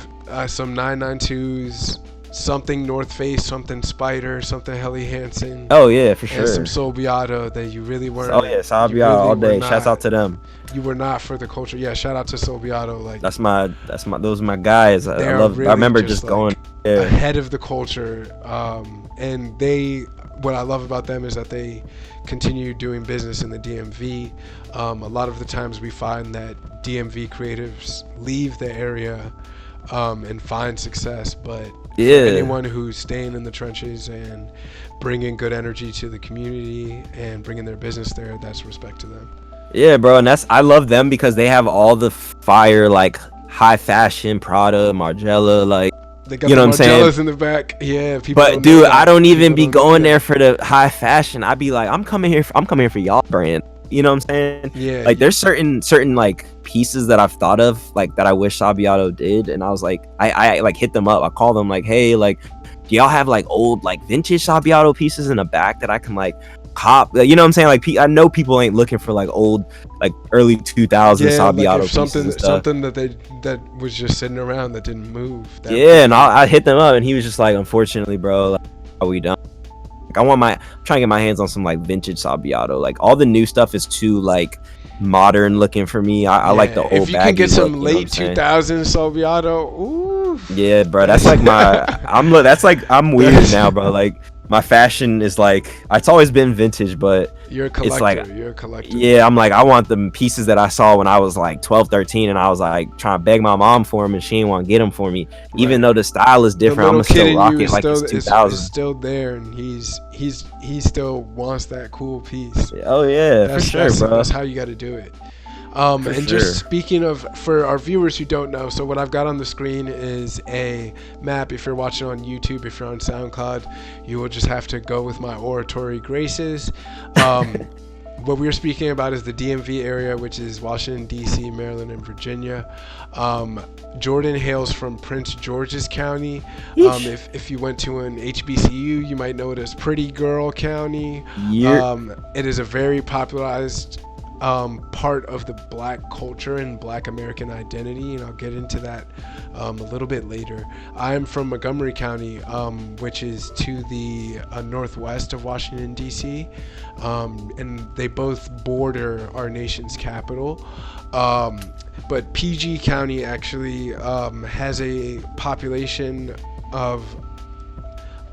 some 992s, something North Face, something Spider, something Helly Hansen. Oh yeah, for sure. And some Sol Beato that you really weren't. Oh yeah, Sol Beato all day. Shouts out to them. You were not for the culture. Yeah, shout out to Sol Beato. Like those are my guys. I remember just going ahead of the culture, and they what I love about them is that they continue doing business in the DMV. A lot of the times we find that DMV creatives leave the area and find success, but for anyone who's staying in the trenches and bringing good energy to the community and bringing their business there, that's respect to them. Yeah, bro, and I love them because they have all the fire, like high fashion, Prada, Margiela, like, they got, you know, what I'm saying, in the back. Yeah, people. But dude, I don't even be going there for the high fashion. I be like, I'm coming here for y'all brand. You know what I'm saying? Yeah. Like, there's certain like pieces that I've thought of, like, that I wish Sabbiato did, and I was like, I like hit them up. I call them like, hey, like, do y'all have like old like vintage Sabbiato pieces in the back that I can like cop? You know what I'm saying? Like, I know people ain't looking for like old, like early 2000s Sabbiato like pieces. Something that was just sitting around that didn't move. And I hit them up, and he was just like, unfortunately, bro, like, are we done? Like, I'm trying to get my hands on some like vintage Sabbiato. Like, all the new stuff is too like modern looking for me. I like the old. If you can get some late 2000s Sabbiato, ooh. Yeah, bro, that's like I'm weird now, bro. Like, my fashion is like, it's always been vintage, but you're a collector. It's like, you're a collector. Yeah, I'm like, I want the pieces that I saw when I was like 12, 13, and I was like trying to beg my mom for them, and she didn't want to get them for me. Right. Even though the style is different, I'm still rock it like it's 2000. Is still there, and he still wants that cool piece. Oh yeah, for sure, bro. That's how you got to do it. And just speaking of, for our viewers who don't know, so what I've got on the screen is a map. If you're watching on YouTube, if you're on Soundcloud, you will just have to go with my oratory graces. What we're speaking about is the DMV area, which is Washington, D.C., Maryland, and Virginia. Jordan hails from Prince George's County. If you went to an HBCU, you might know it as Pretty Girl County. It is a very popularized part of the black culture and black American identity, and I'll get into that a little bit later. I'm from Montgomery County, which is to the northwest of Washington, D.C., and they both border our nation's capital. But PG County actually has a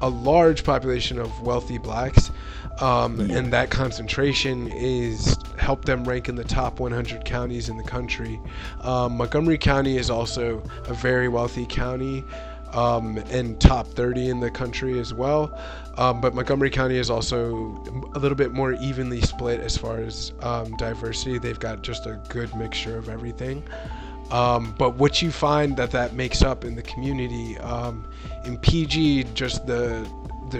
large population of wealthy blacks. And that concentration is helped them rank in the top 100 counties in the country. Montgomery County is also a very wealthy county, and top 30 in the country as well. But Montgomery County is also a little bit more evenly split as far as diversity. They've got just a good mixture of everything. But what you find that makes up in the community, in PG, just the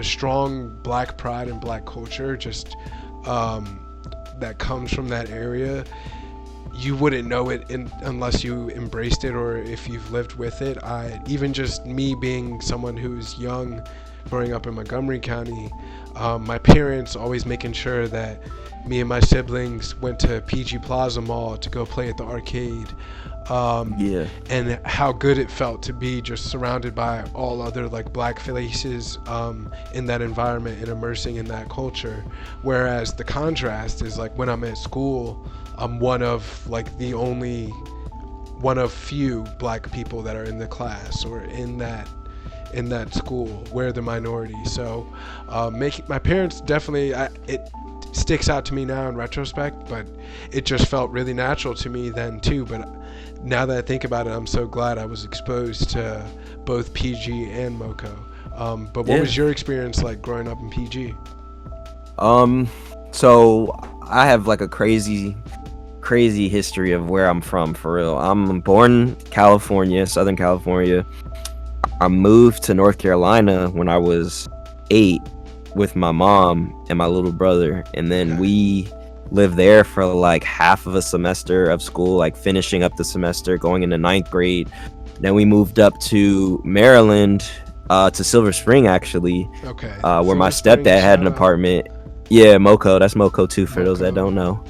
strong black pride and black culture just that comes from that area, you wouldn't know it unless you embraced it or if you've lived with it. Even just me being someone who's young, growing up in Montgomery County, my parents always making sure that me and my siblings went to PG Plaza Mall to go play at the arcade. And how good it felt to be just surrounded by all other like black faces in that environment and immersing in that culture. Whereas the contrast is like when I'm at school, I'm one of few black people that are in the class or in that school. We're the minority. So my parents definitely, it sticks out to me now in retrospect, but it just felt really natural to me then too. But now that I think about it, I'm so glad I was exposed to both PG and MoCo. But what was your experience like growing up in PG? So I have like a crazy history of where I'm from, for real. I'm born California, Southern California. I moved to North Carolina when I was 8 with my mom and my little brother, and then we lived there for like half of a semester of school, like finishing up the semester, going into 9th grade. Then we moved up to Maryland, to Silver Spring actually, where my stepdad had an apartment. Yeah, MoCo, that's MoCo too, for those that don't know.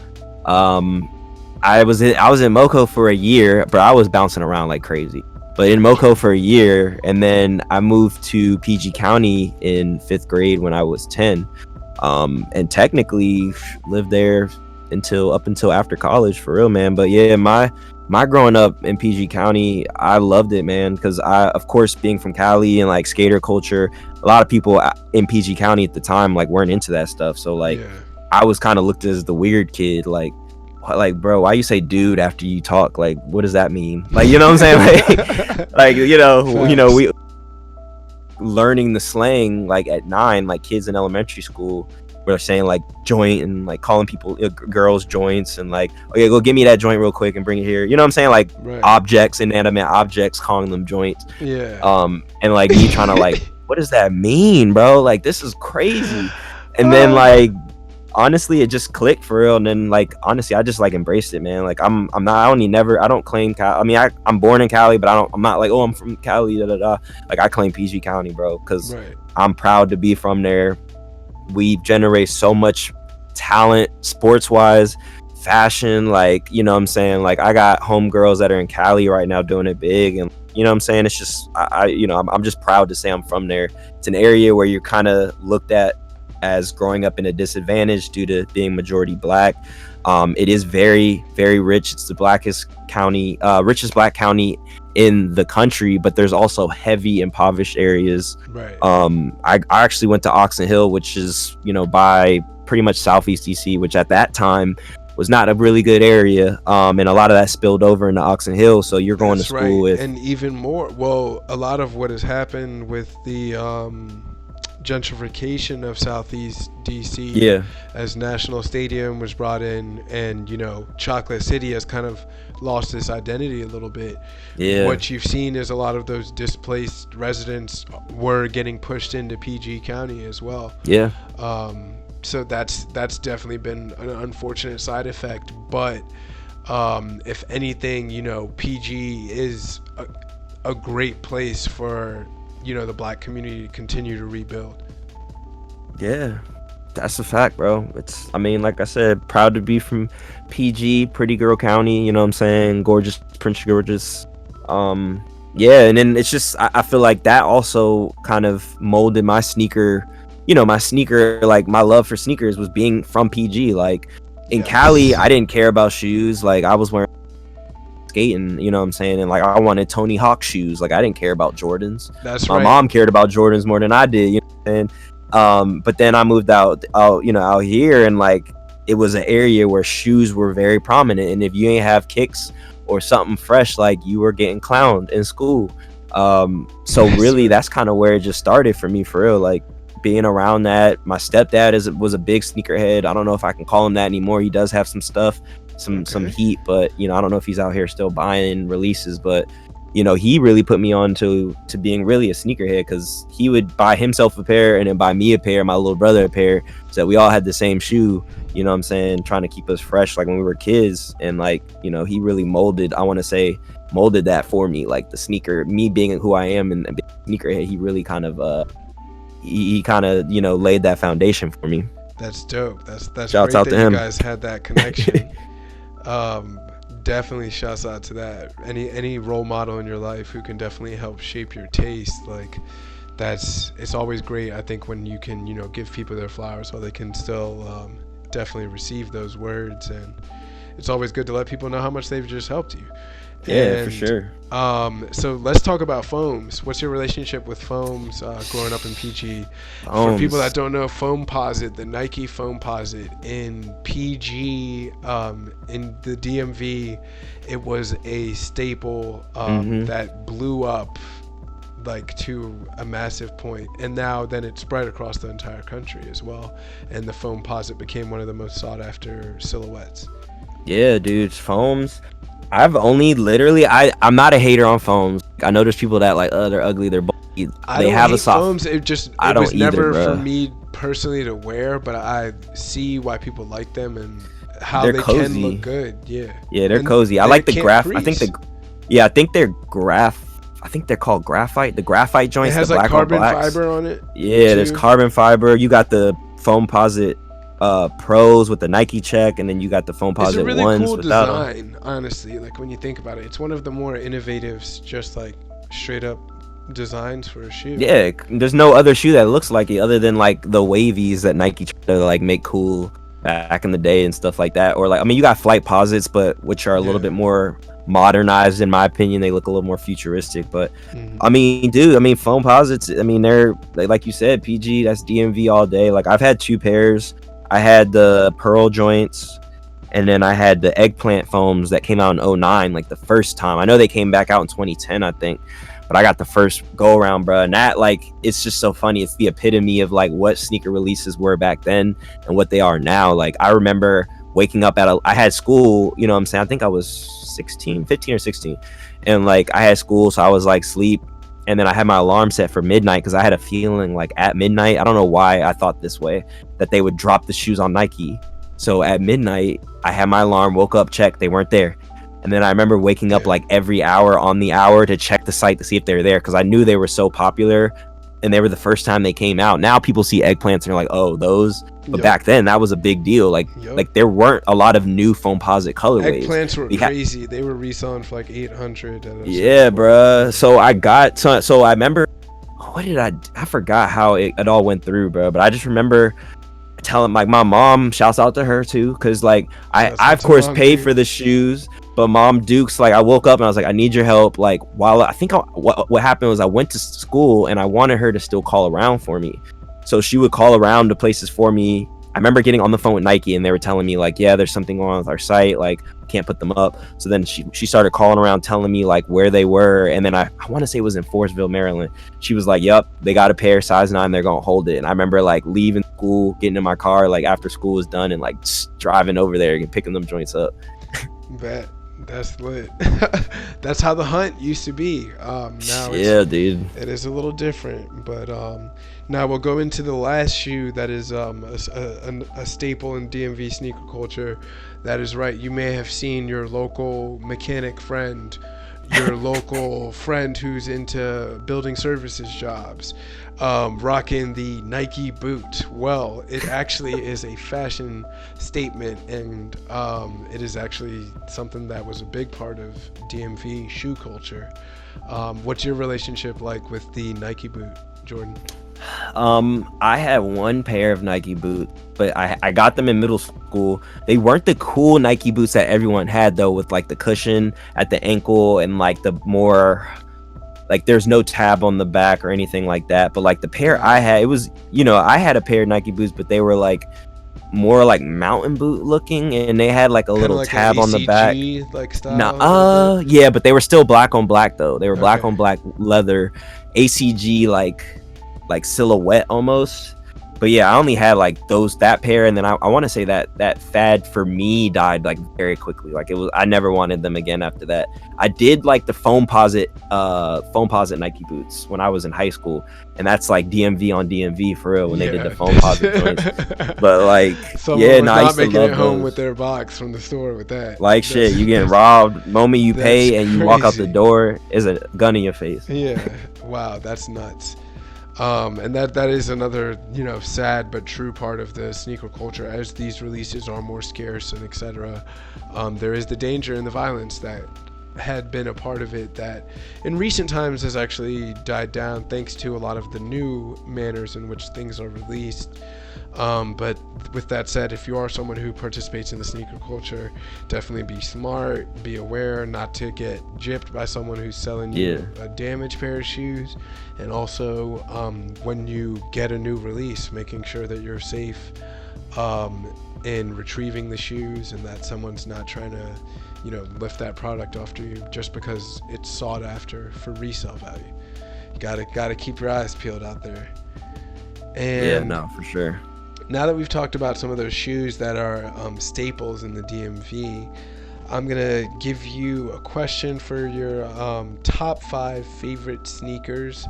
I was in MoCo for a year, but I was bouncing around like crazy. But in MoCo for a year, and then I moved to PG County in 5th grade when I was 10. And technically lived there until after college, for real, man. But yeah, my growing up in PG County, I loved it, man, because I, of course, being from Cali and like skater culture, a lot of people in PG County at the time like weren't into that stuff. So like, Yeah. I was kind of looked as the weird kid, like bro, why you say dude after you talk? Like, what does that mean? Like, you know what I'm saying? Like we learning the slang like at 9, like kids in elementary school were saying like joint and like calling people girls joints and like, okay, go give me that joint real quick and bring it here. You know what I'm saying? Like Right. objects, inanimate objects, calling them joints. Yeah. And like me trying to like, what does that mean, bro? Like this is crazy. And then like honestly, it just clicked for real. And then like honestly, I just like embraced it, man. Like I'm not, I don't claim Cali. I mean, I'm born in Cali, but I'm not like, oh, I'm from Cali, da da da. Like I claim PG County, bro, because Right. I'm proud to be from there. We generate so much talent, sports wise, fashion, like, you know what I'm saying? Like I got homegirls that are in Cali right now doing it big, and you know what I'm saying? It's just I'm just proud to say I'm from there. It's an area where you're kind of looked at as growing up in a disadvantage due to being majority black. It is very, very rich. It's the richest black county in the country, but there's also heavy impoverished areas. Right. I actually went to Oxon Hill, which is, by pretty much Southeast DC, which at that time was not a really good area. And a lot of that spilled over into Oxon Hill. So you're going to school with, and even more. Well, a lot of what has happened with the gentrification of Southeast DC, yeah, as National Stadium was brought in, and Chocolate City has kind of lost its identity a little bit. Yeah, what you've seen is a lot of those displaced residents were getting pushed into PG County as well. Yeah. So that's definitely been an unfortunate side effect, but if anything, PG is a great place for the black community to continue to rebuild. Yeah, that's a fact, bro. Like I said, proud to be from PG, Pretty Girl County, you know what I'm saying? Gorgeous, Prince George's. Yeah, and then it's just, I feel like that also kind of molded my sneaker, like my love for sneakers was being from PG. Like in Cali, I didn't care about shoes. Like I was wearing skating, you know what I'm saying? And like I wanted Tony Hawk shoes. Like I didn't care about Jordans. That's my right. mom cared about Jordans more than I did, you know what I'm saying? But then I moved out here, and like it was an area where shoes were very prominent, and if you ain't have kicks or something fresh, like you were getting clowned in school. So really that's kind of where it just started for me, for real. Like being around that. My stepdad was a big sneakerhead. I don't know if I can call him that anymore. He does have some stuff, some heat, but I don't know if he's out here still buying releases, but he really put me on to being really a sneakerhead, because he would buy himself a pair and then buy me a pair, my little brother a pair, so that we all had the same shoe, you know what I'm saying, trying to keep us fresh like when we were kids. And like he really molded that for me, like the sneaker, me being who I am and being a sneakerhead. He really kind of laid that foundation for me. That's dope. That's shouts great out that to you him. guys had that connection. Definitely shouts out to that. Any role model in your life who can definitely help shape your taste, like it's always great, I think, when you can give people their flowers while they can still definitely receive those words. And it's always good to let people know how much they've just helped you. Yeah, for sure. So let's talk about foams. What's your relationship with foams growing up in PG? For people that don't know, Foamposite, the Nike Foamposite in PG, in the DMV, it was a staple that blew up like to a massive point, and now then it spread across the entire country as well, and the Foamposite became one of the most sought after silhouettes. Yeah, dude, foams. I've only I'm not a hater on foams. I know there's people that like, they're ugly, they're bulky. I don't hate foams. It was never for me personally to wear, but I see why people like them and how they cozy. Can look good. Yeah. Yeah, they're cozy. I like the graph. I think they're called graphite. The graphite joints. It has the like black carbon fiber on it. Yeah, too. There's carbon fiber. You got the Foamposite Pros with the Nike check, and then you got the Foamposite It's a really ones cool without design, honestly. Like when you think about it, it's one of the more innovative, just like straight up designs for a shoe. Yeah, there's no other shoe that looks like it other than like the wavies that Nike try to like make cool. back in the day and stuff like that. Or like, I mean, you got flight posits, but which are a little Yeah. bit more modernized in my opinion. They look a little more futuristic. But Mhm. I mean, dude, I mean, foam posits, I mean, they're like you said, PG, that's DMV all day. Like I've had 2 pairs. I had the pearl joints, and then I had the eggplant foams that came out in 09, like the first time. I know they came back out in 2010, I think, but I got the first go around, bro. And that, like, it's just so funny. It's the epitome of like what sneaker releases were back then and what they are now. Like I remember waking up I had school, you know what I'm saying? I think I was 15 or 16. And like I had school, so I was like sleep. And then I had my alarm set for midnight because I had a feeling like at midnight, I don't know why I thought this way, that they would drop the shoes on Nike. So at midnight, I had my alarm, woke up, checked, they weren't there. And then I remember waking up like every hour on the hour to check the site to see if they were there because I knew they were so popular and they were the first time they came out. Now people see eggplants and they're like, oh, those. But back then, that was a big deal. Like there weren't a lot of new foam posit colorways. Eggplants were crazy. They were reselling for like 800. Yeah, bruh. So I got so I remember, what did I forgot how it all went through, bro. But I just remember telling like my mom, shouts out to her too, because like I of course paid for the shoes, but Mom Dukes, like I woke up and I was like, I need your help. Like while I think what happened was I went to school and I wanted her to still call around for me, so she would call around to places for me. I remember getting on the phone with Nike and they were telling me like, yeah, there's something going on with our site, like can't put them up. So then she started calling around telling me like where they were, and then I want to say it was in Forestville, Maryland. She was like, yep, they got a pair size 9, they're gonna hold it. And I remember like leaving school, getting in my car like after school was done and like driving over there and picking them joints up. Bet. That's lit. That's how the hunt used to be. Now yeah, dude, it is a little different, but now we'll go into the last shoe that is a staple in DMV sneaker culture. That is right. You may have seen your local mechanic friend, your local friend who's into building services jobs, rocking the Nike boot. Well, it actually is a fashion statement, and it is actually something that was a big part of DMV shoe culture. What's your relationship like with the Nike boot, Jordan? I had 1 pair of Nike boots, but I got them in middle school. They weren't the cool Nike boots that everyone had though, with like the cushion at the ankle and like the more like there's no tab on the back or anything like that. But like the pair I had, it was, you know, I had a pair of Nike boots, but they were like more like mountain boot looking, and they had like a little like tab on the back. Like style. Nah, yeah, but they were still black on black though. They were black on black leather, ACG like silhouette almost. But yeah, I only had like that pair, and then I want to say that fad for me died like very quickly. Like I never wanted them again after that. I did like the foam posit Nike boots when I was in high school, and that's like DMV on DMV for real when they did the foam posit joints. But like, someone not making it home with their box from the store with that. Like shit, you getting robbed. Moment you pay and you walk out the door, is a gun in your face. Yeah, wow, that's nuts. And that is another, you know, sad but true part of the sneaker culture. As these releases are more scarce and etc., there is the danger and the violence that had been a part of it that in recent times has actually died down thanks to a lot of the new manners in which things are released. But with that said, if you are someone who participates in the sneaker culture, definitely be smart, be aware not to get gypped by someone who's selling you a damaged pair of shoes. And also, when you get a new release, making sure that you're safe in retrieving the shoes and that someone's not trying to, you know, lift that product after you just because it's sought after for resale value. You gotta keep your eyes peeled out there. And yeah, no, for sure. Now that we've talked about some of those shoes that are staples in the DMV, I'm gonna give you a question for your top 5 favorite sneakers,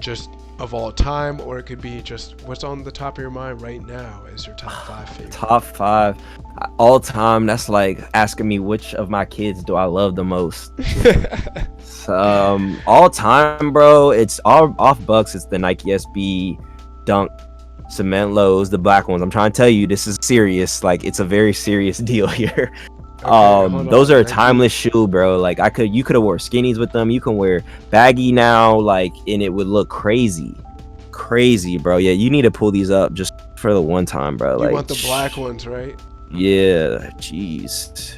just of all time, or it could be just what's on the top of your mind right now as your top 5 favorite. Top 5 all time. That's like asking me which of my kids do I love the most. All time, bro. It's all off Bucks. It's the Nike SB Dunk Cement Lows, the black ones. I'm trying to tell you, this is serious. Like, it's a very serious deal here. Those are a timeless shoe, bro. Like, you could have wore skinnies with them. You can wear baggy now, like, and it would look crazy, bro. Yeah, you need to pull these up just for the one time, bro. You like, want the black ones, right? Yeah, jeez.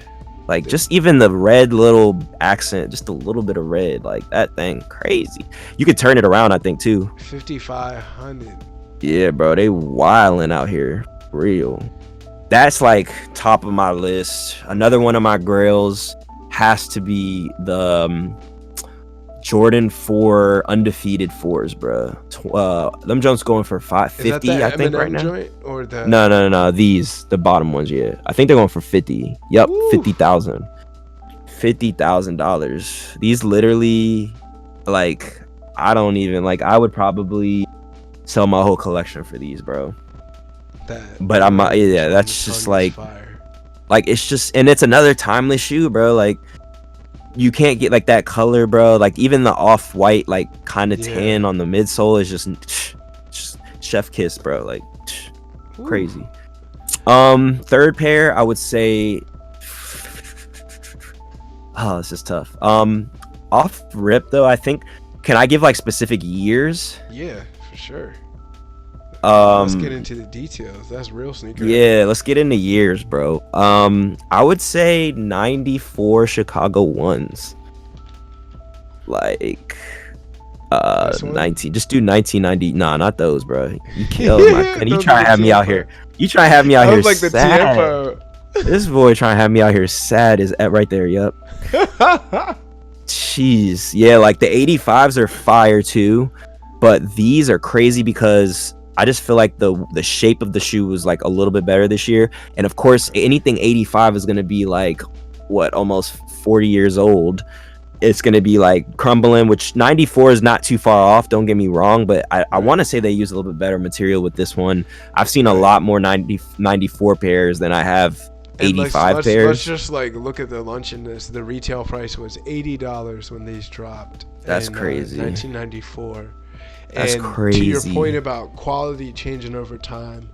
Like, just even the red little accent, just a little bit of red, like that thing, crazy. You could turn it around, I think, too. 5,500. Yeah, bro, they wilding out here, real. That's like top of my list. Another one of my grails has to be the Jordan 4 undefeated 4s, bro. Them Jones going for $550, I think, right now. Joint or the... No. These, the bottom ones, yeah. I think they're going for 50. Yep, 50,000. $50,000. These literally, like, I don't even like. I would probably sell my whole collection for these, bro. But I'm, yeah, that's just like, it's just, and it's another timeless shoe, bro. Like, you can't get like that color, bro. Like, even the off-white, like, kind of tan on the midsole is just chef kiss, bro. Like, crazy. Third pair, I would say, oh, this is tough. Off rip though, I think, can I give like specific years? Yeah, for sure. Let's get into the details. That's real sneaker. Yeah, let's get into years, bro. I would say 94 Chicago ones. Like 19, just do 1990. Nah, not those, bro. You killed my and you try to have me out here. You try to have me out here like sad. This boy trying to have me out here sad is at right there. Yep. Jeez. Yeah, like the 85s are fire too, but these are crazy because I just feel like the shape of the shoe was like a little bit better this year. And of course, anything 85 is going to be like, what, almost 40 years old. It's going to be like crumbling, which 94 is not too far off. Don't get me wrong. But I want to say they use a little bit better material with this one. I've seen a lot more 94 pairs than I have 85 pairs. Let's just like look at the lunch in this. The retail price was $80 when these dropped. That's crazy. 1994. That's crazy. To your point about quality changing over time,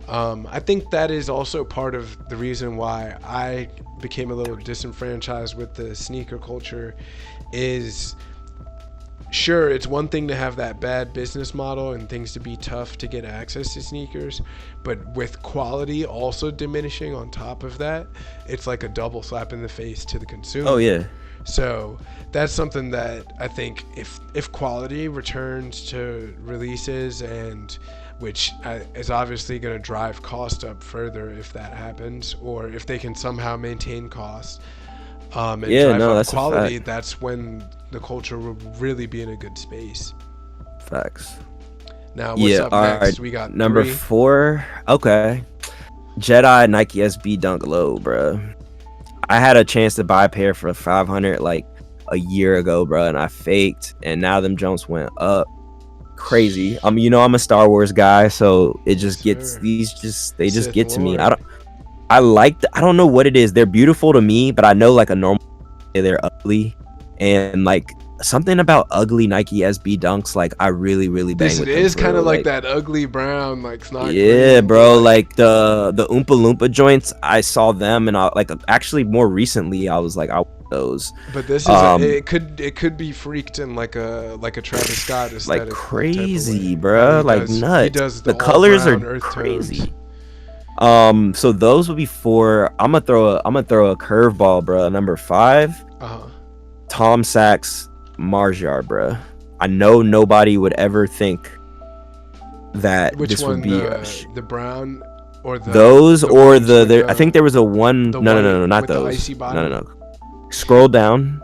I think that is also part of the reason why I became a little disenfranchised with the sneaker culture. Is sure, it's one thing to have that bad business model and things to be tough to get access to sneakers, but with quality also diminishing on top of that, it's like a double slap in the face to the consumer. Oh yeah. So that's something that I think if quality returns to releases, and which is obviously going to drive cost up further if that happens, or if they can somehow maintain cost and drive up quality, that's when the culture will really be in a good space. Facts. Now what's up next? Right. We got number 4. Okay. Jedi Nike SB Dunk Low, bro. I had a chance to buy a pair for $500 like a year ago, bro, and I faked, and now them Jones went up crazy. You know, I'm a Star Wars guy, so it just gets they just get to me. I don't know what it is. They're beautiful to me, but I know like a normal they're ugly, and like something about ugly Nike SB Dunks, like I really bang with them. It is kind of like that ugly brown, like snot. Yeah, green, bro. Like the Oompa Loompa joints, I saw them, and I like actually more recently I was like, I want those. But this is it could be freaked in like a Travis Scott aesthetic, like crazy, bro. Like nuts. He does the colors are crazy. So those would be 4. I'm gonna throw a curveball, bro. Number 5. Tom Sachs Marjar, bro. I know nobody would ever think that this would be the brown or the those or the I think there was a one. No, not those. No. Scroll down.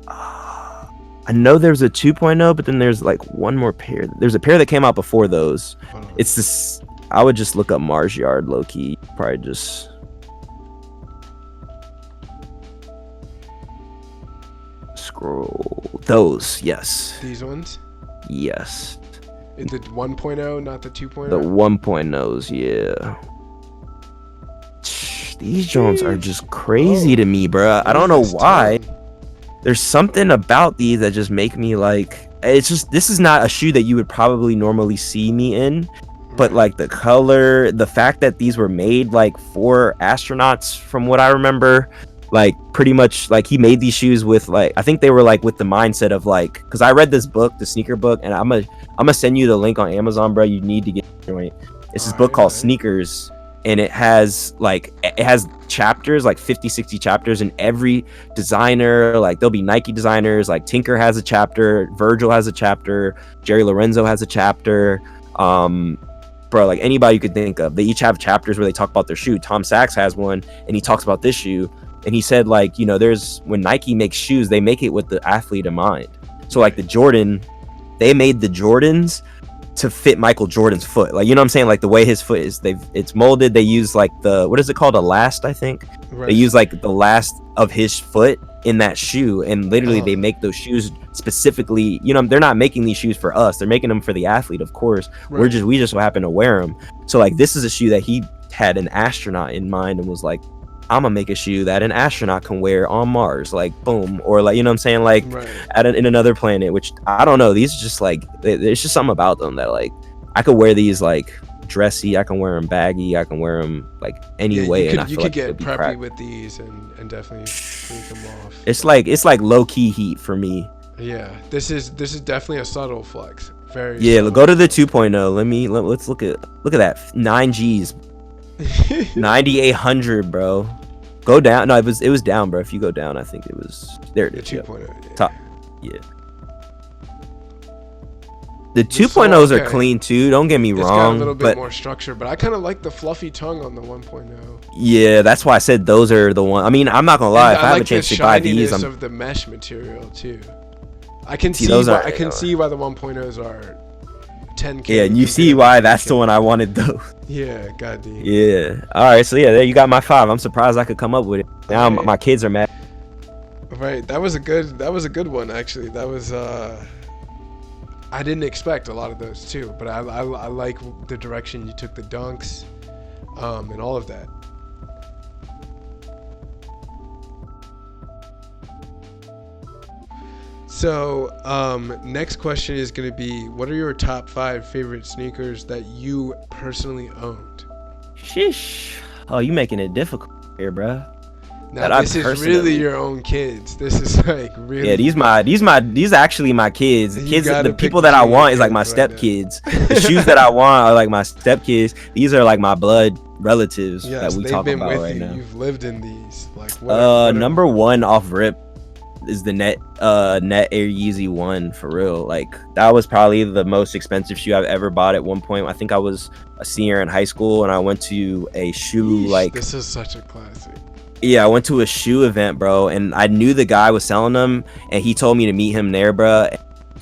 I know there's a 2.0, but then there's like one more pair. There's a pair that came out before those. It's this. I would just look up Mars Yard low key. Probably just. Scroll those. Yes. These ones. Yes. The 1.0, not the 2.0. The 1.0s, yeah. These drones are just crazy to me, bro. I don't know why. There's something about these that just make me like. It's just, this is not a shoe that you would probably normally see me in, but like the color, the fact that these were made like for astronauts, from what I remember. Like pretty much like he made these shoes with like, I think they were like with the mindset of like, because I read this book, the sneaker book, and I'm gonna send you the link on Amazon, bro. You need to get the joint. It's this book called Alright. Sneakers, and it has chapters, like 50, 60 chapters, and every designer, like there'll be Nike designers, like Tinker has a chapter, Virgil has a chapter, Jerry Lorenzo has a chapter, bro, like anybody you could think of. They each have chapters where they talk about their shoe. Tom Sachs has one, and he talks about this shoe, and he said, like, you know, when Nike makes shoes, they make it with the athlete in mind. So like the Jordan, they made the Jordans to fit Michael Jordan's foot, like, you know what I'm saying, like the way his foot is, it's molded. They use like what is it called, a last, I think. Right. They use like the last of his foot in that shoe, and literally they make those shoes specifically, you know, they're not making these shoes for us, they're making them for the athlete, of course. Right. we just so happen to wear them. So like this is a shoe that he had an astronaut in mind and was like, I'm gonna make a shoe that an astronaut can wear on Mars, like boom, or like, you know what I'm saying, like in another planet, which I don't know, these just like, there's just something about them that like I could wear these like dressy, I can wear them baggy, I can wear them like any way, and I feel like get preppy with these and definitely take them off. It's like low key heat for me. Yeah, this is definitely a subtle flex. Very. Yeah, subtle. Go to the 2.0. Let's look at that 9 G's, 9800, bro. Go down. No, it was down, bro. If you go down, I think it was there. It is. 2.0. Yeah. Top. Yeah. The 2.0s are clean too. Don't get me wrong. It's got a little bit more structure, but I kind of like the fluffy tongue on the 1.0. Yeah, that's why I said those are the one. I mean, I'm not gonna lie. If I have a chance to buy these, of the mesh material too. I can see why the 1.0s are 10K. Yeah, and you see why that's the one I wanted though. Yeah, goddamn. Yeah. All right, so yeah, there you got my 5. I'm surprised I could come up with it. Now my kids are mad. Right, that was a good one actually. That was I didn't expect a lot of those too, but I like the direction you took the dunks, and all of that. So, next question is going to be, what are your top 5 favorite sneakers that you personally owned? Sheesh. Oh, you making it difficult here, bro. Now, this is really your own kids. This is like really. Yeah, these actually my kids. The kids, the people that I want is like my stepkids. The shoes that I want are like my stepkids. These are like my blood relatives that we talk about right now. You've lived in these. Like what number 1 off rip is the Net Air Yeezy 1, for real. Like that was probably the most expensive shoe I've ever bought at one point. I think I was a senior in high school and I went to a shoe this is such a classic. Yeah, I went to a shoe event, bro, and I knew the guy was selling them, and he told me to meet him there, bro.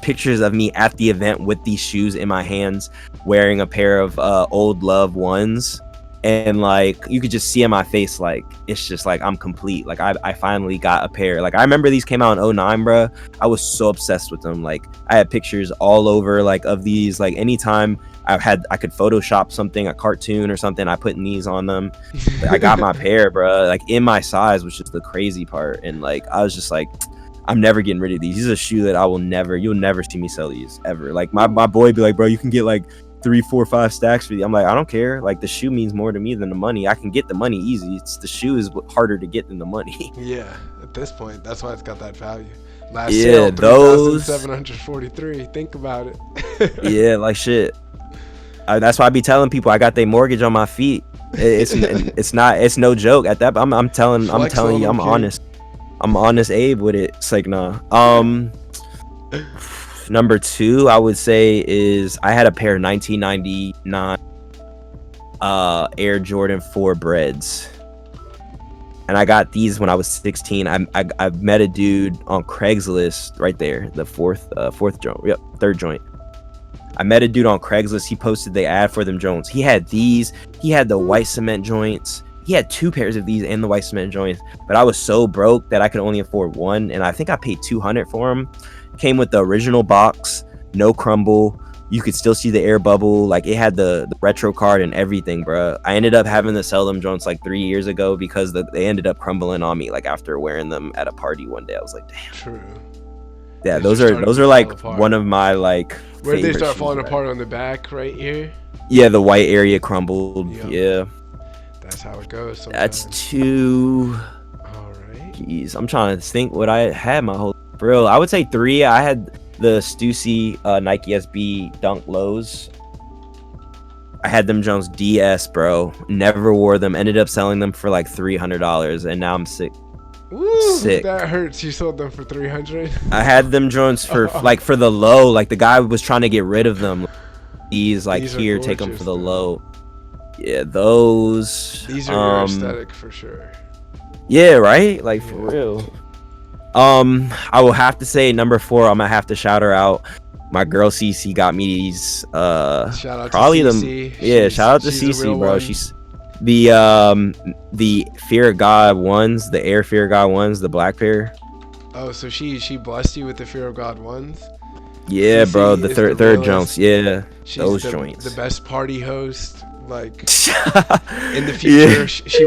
Pictures of me at the event with these shoes in my hands, wearing a pair of Old Love 1s, and like you could just see in my face, like it's just like I'm complete. Like I finally got a pair. Like I remember these came out in 2009, bro. I was so obsessed with them. Like I had pictures all over, like of these. Like anytime I could Photoshop something, a cartoon or something, I put these on them. I got my pair, bro, like in my size, which is the crazy part. And like I was just like, I'm never getting rid of these. These are a shoe that you'll never see me sell these ever. Like my boy be like, bro, you can get like 3, 4, 5 stacks for you. I'm like, I don't care. Like the shoe means more to me than the money. I can get the money easy. It's the shoe is harder to get than the money. Yeah, at this point, that's why it's got that value. Last sale, $3,743. Think about it. Yeah, like shit. That's why I be telling people I got their mortgage on my feet. It's no joke at that. I'm telling you, I'm honest. I'm honest Abe with it. It's like nah. Number 2, I would say is I had a pair of 1999 Air Jordan 4 Breads, and I got these when I was 16. I met a dude on Craigslist right there, the fourth joint. Yep, third joint. I met a dude on Craigslist. He posted the ad for them joints. He had these. He had the white cement joints. He had 2 pairs of these and the white cement joints. But I was so broke that I could only afford one, and I think I paid $200 for them. Came with the original box, no crumble. You could still see the air bubble. Like it had the retro card and everything, bro. I ended up having to sell them joints like 3 years ago because they ended up crumbling on me. Like after wearing them at a party one day, I was like, damn. True. Yeah, those are like one of my like. Where did they start falling apart on the back right here? Yeah, the white area crumbled. Yep. Yeah. That's how it goes. That's 2. All right. Jeez, I'm trying to think what I had my whole. Bro, I would say 3. I had the Stussy Nike SB Dunk Lows. I had them Jones DS, bro. Never wore them. Ended up selling them for like $300, and now I'm sick. Ooh, Sick. That hurts. You sold them for 300. I had them Jones for like for the low. Like the guy was trying to get rid of them. These like These here, take them for the low. Yeah, those. These are your aesthetic for sure. Yeah, right. Like for real. I will have to say number 4. I'm gonna have to shout her out. My girl Cece got me these. Shout out probably to Cece. Yeah, shout out to Cece, bro. One. She's the Fear of God ones, the Air Fear of God ones, the black pair. Oh, so she blessed you with the Fear of God ones? Yeah, Cece, bro. The third jumps. Yeah, she's those the, joints. The best party host. Like in the future,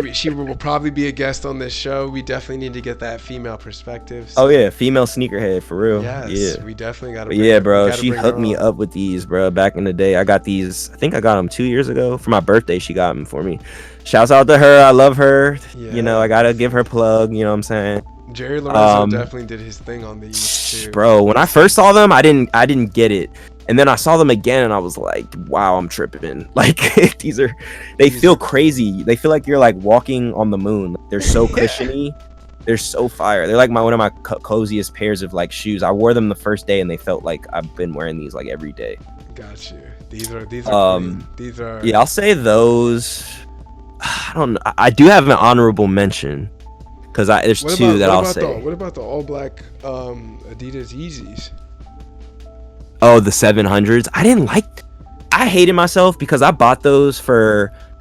yeah. she will probably be a guest on this show. We definitely need to get that female perspective. So. Oh yeah, female sneakerhead for real. Yes, yeah, we definitely got to. Yeah, bro. She hooked me up with these, bro. Back in the day, I got these. I think I got them 2 years ago for my birthday. She got them for me. Shouts out to her. I love her. Yeah. You know, I gotta give her a plug. You know what I'm saying? Jerry Lorenzo definitely did his thing on these too. Bro, when I first saw them, I didn't get it. And then I saw them again and I was like, wow, I'm tripping. Like they feel crazy. They feel like you're like walking on the moon. They're so cushiony. They're so fire. They're like one of my coziest pairs of like shoes. I wore them the first day and they felt like I've been wearing these like every day. Got you. These are yeah, I'll say those. I don't know. I do have an honorable mention because there's two that I'll say. What about the all black Adidas Yeezys? Oh, the 700s. I hated myself because I bought those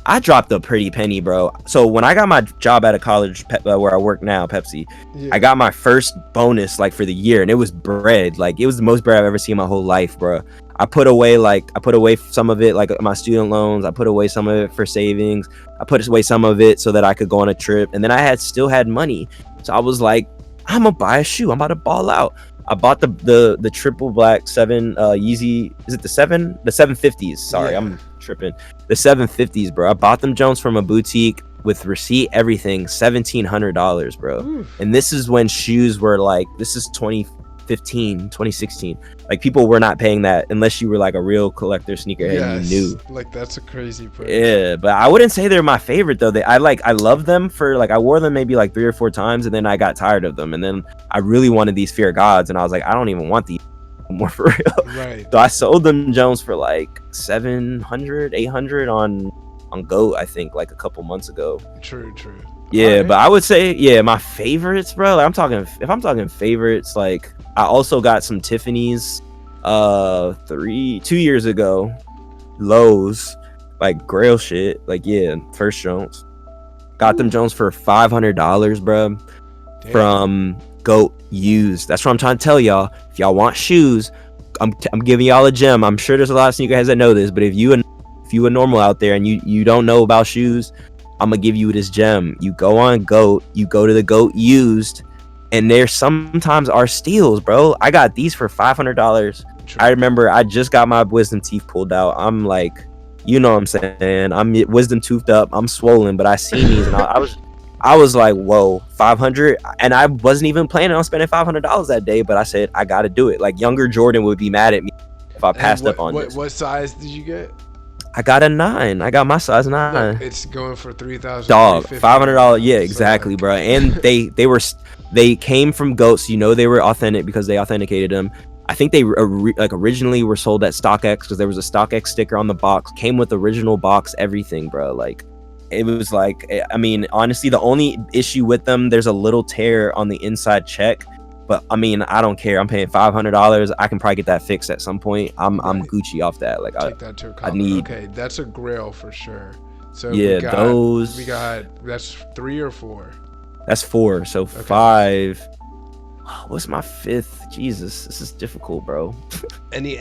I dropped a pretty penny, bro. So when I got my job at a college where I work now, Pepsi, I got my first bonus like for the year, and it was bread. Like it was the most bread I've ever seen in my whole life, bro. I put away some of it like my student loans. I put away some of it for savings. I put away some of it so that I could go on a trip, and then I still had money. So I was like, I'm gonna buy a shoe. I'm about to ball out. I bought the triple black 7 Yeezy. Is it the 750s? Sorry, I'm tripping. The 750s, bro. I bought them Jones from a boutique with receipt, everything, $1,700, bro. Oof. And this is when shoes were like, this is 2015, 2016. Like people were not paying that unless you were like a real collector sneakerhead and you knew. Like that's a crazy price. Yeah, but I wouldn't say they're my favorite though. I love them for like I wore them maybe like 3 or 4 times and then I got tired of them and then I really wanted these Fear Gods and I was like I don't even want these more for real. Right. So I sold them Jones for like 700, 800 on GOAT I think like a couple months ago. True. Yeah, right. But I would say my favorites, bro. Like if I'm talking favorites, like I also got some Tiffany's 2 years ago, Lowe's, like Grail shit, like first Jones. Got them Jones for $500, bro. Damn. From GOAT used. That's what I'm trying to tell y'all. If y'all want shoes, I'm giving y'all a gem. I'm sure there's a lot of sneakerheads that know this, but if you a normal out there and you don't know about shoes, I'm gonna give you this gem. You go on GOAT, you go to the GOAT used, and there sometimes are steals, bro. I got these for $500. I remember I just got my wisdom teeth pulled out. I'm like, you know what I'm saying? I'm wisdom toothed up. I'm swollen, but I seen these and I was like, whoa, 500, and I wasn't even planning on spending $500 that day, but I said I gotta do it. Like younger Jordan would be mad at me if I passed up on this. What size did you get? I got a 9. I got my size 9. It's going for $3,000. Dog, $500. Yeah, exactly, bro. And they came from GOAT, so you know they were authentic because they authenticated them. I think they originally were sold at StockX because there was a StockX sticker on the box. Came with original box, everything, bro. Like it was like, I mean, honestly, the only issue with them, there's a little tear on the inside check. But I mean, I don't care. I'm paying $500. I can probably get that fixed at some point. I'm Gucci off that. Like take that to a compliment. Okay, that's a Grail for sure. So yeah, we got that's 3 or 4. That's 4. So okay. 5. What's my 5th? Jesus, this is difficult, bro. Any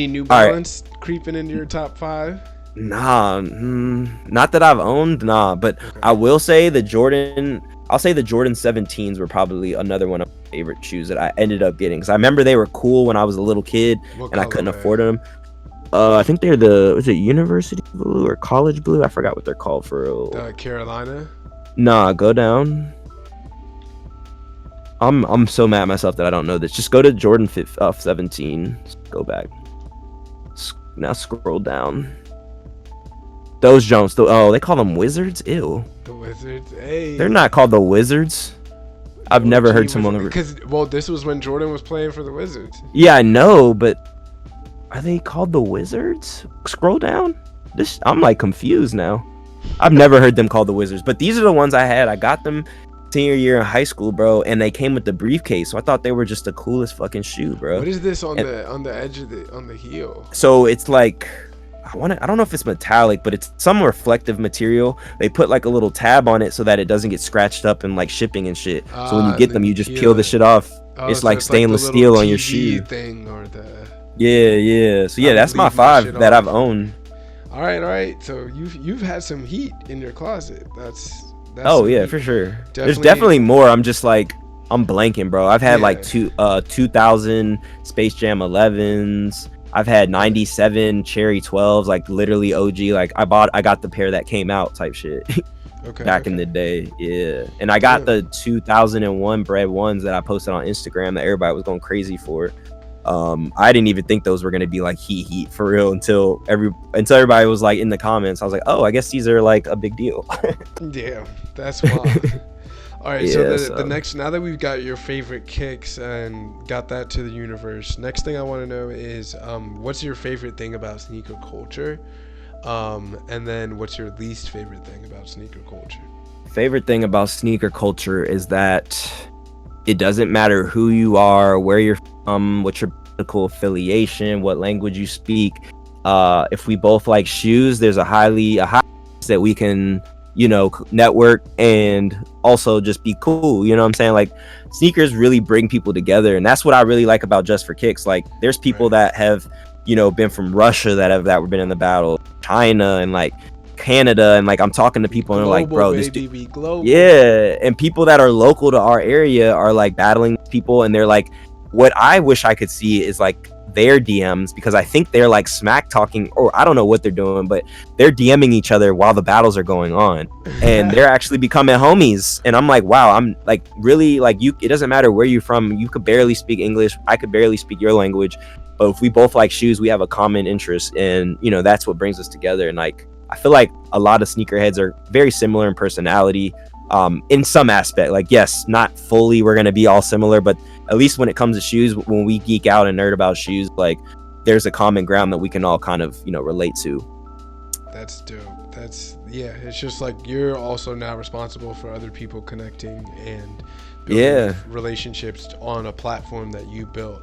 New Balance creeping into your top 5? Nah, not that I've owned. Nah, but okay. I will say the Jordan 17s were probably another one of my favorite shoes that I ended up getting because I remember they were cool when I was a little kid and I couldn't afford them. I think they're was it University Blue or College Blue? I forgot what they're called for real. Carolina? Nah, go down. I'm so mad at myself that I don't know this. Just go to Jordan 17. Go back. Now scroll down. Those jumps, oh, they call them wizards. Ew. The Wizards. Hey. They're not called the wizards. I've never heard someone because this was when Jordan was playing for the Wizards. Yeah, I know, but are they called the Wizards? Scroll down. I'm like confused now. I've never heard them called the Wizards, but these are the ones I had. I got them senior year in high school, bro, and they came with the briefcase, so I thought they were just the coolest fucking shoe, bro. What is this on the edge of the heel? So it's like I don't know if it's metallic, but it's some reflective material. They put like a little tab on it so that it doesn't get scratched up in like shipping and shit. So when you get them, you just peel the shit off. It's like stainless steel on your shoe thing or the yeah. So yeah, that's my 5 that I've owned. All right. So you've had some heat in your closet. That's oh yeah, for sure. There's definitely more. I'm just like I'm blanking, bro. I've had like 2000 Space Jam 11s. I've had 97 Cherry 12s, like literally OG. Like I got the pair that came out type shit. Back in the day, yeah. And I got the 2001 Bread ones that I posted on Instagram that everybody was going crazy for. I didn't even think those were gonna be like heat for real until everybody was like in the comments. I was like, oh, I guess these are like a big deal. Damn, that's wild. All right, so the next, now that we've got your favorite kicks and got that to the universe, next thing I want to know is what's your favorite thing about sneaker culture, and then what's your least favorite thing about sneaker culture? Favorite thing about sneaker culture is that it doesn't matter who you are, where you're from, what's your political affiliation, what language you speak. If we both like shoes, there's a high chance that we can, network and also just be cool. You know what I'm saying? Like sneakers really bring people together, and that's what I really like about Just for Kicks. Like there's people that have, been from Russia that have been in the battle, China and like Canada, and like I'm talking to people and they're like, bro, this dude, yeah, and people that are local to our area are like battling people, and they're like, what I wish I could see is like their DMs, because I think they're like smack talking, or I don't know what they're doing, but they're DMing each other while the battles are going on, and they're actually becoming homies. And I'm like, wow, I'm like really like it doesn't matter where you're from, you could barely speak English, I could barely speak your language, but if we both like shoes, we have a common interest, and that's what brings us together. And like I feel like a lot of sneakerheads are very similar in personality, in some aspect. Like, yes, not fully we're going to be all similar, but at least when it comes to shoes, when we geek out and nerd about shoes, like there's a common ground that we can all kind of, relate to. That's dope. It's just like you're also now responsible for other people connecting and building relationships on a platform that you built.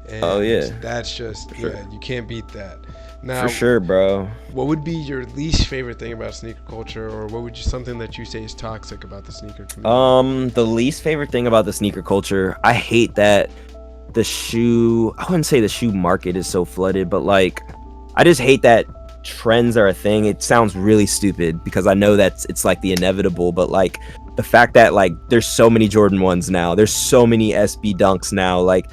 And that's just, you can't beat that. Now, for sure, bro. What would be your least favorite thing about sneaker culture, or what would something that you say is toxic about the sneaker community? The least favorite thing about the sneaker culture, I hate that I wouldn't say the shoe market is so flooded, but like I just hate that trends are a thing. It sounds really stupid because I know that it's like the inevitable, but like the fact that like there's so many Jordan 1s now, there's so many SB Dunks now, like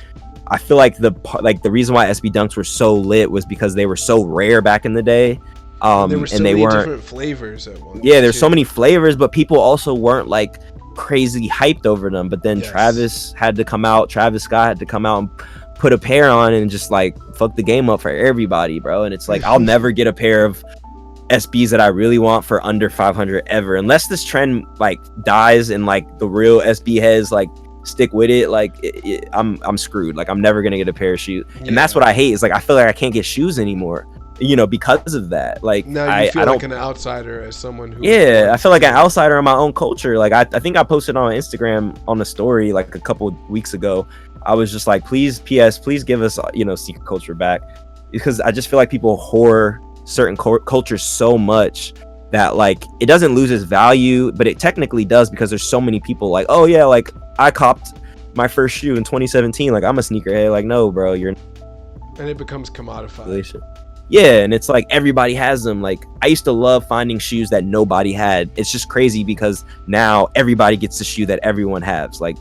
I feel like the reason why SB Dunks were so lit was because they were so rare back in the day. There were so many different flavors at once. Yeah, there's so many flavors, but people also weren't like crazy hyped over them. But then Travis Scott had to come out and put a pair on and just like fuck the game up for everybody, bro. And it's like I'll never get a pair of SBs that I really want for under 500 ever, unless this trend like dies and like the real SB heads like stick with it. Like I'm screwed. Like I'm never gonna get a pair of shoes, and that's what I hate. Is like I feel like I can't get shoes anymore, because of that. Like now you feel like an outsider as someone who I feel like an outsider in my own culture. Like I think I posted on Instagram on the story like a couple of weeks ago. I was just like, please give us sneaker culture back, because I just feel like people whore certain cultures so much that like it doesn't lose its value, but it technically does, because there's so many people like, oh yeah, like I copped my first shoe in 2017, like I'm a sneakerhead. Like no, bro, and it becomes commodified. Yeah, and it's like everybody has them. Like I used to love finding shoes that nobody had. It's just crazy because now everybody gets the shoe that everyone has. Like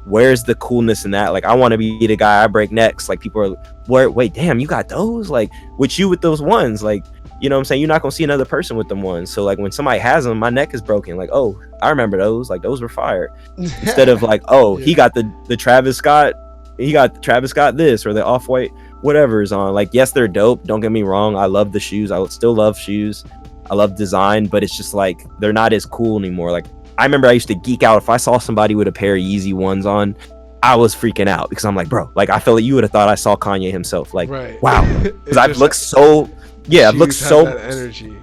where's the coolness in that? Like I want to be the guy I break necks. Like people are, wait, damn, you got those? Like with those ones? Like, you know what I'm saying? You're not gonna see another person with them ones. So like when somebody has them, my neck is broken. Like, oh, I remember those. Like those were fire. Instead of like, oh, he got the Travis Scott. He got the Travis Scott this, or the Off-White whatever is on. Like, yes, they're dope. Don't get me wrong. I love the shoes. I still love shoes. I love design, but it's just like they're not as cool anymore. Like I remember I used to geek out if I saw somebody with a pair of Yeezy ones on. I was freaking out because I'm like, bro, like I feel like you would have thought I saw Kanye himself. Like, right. wow, because I've looked so, I've looked so that energy.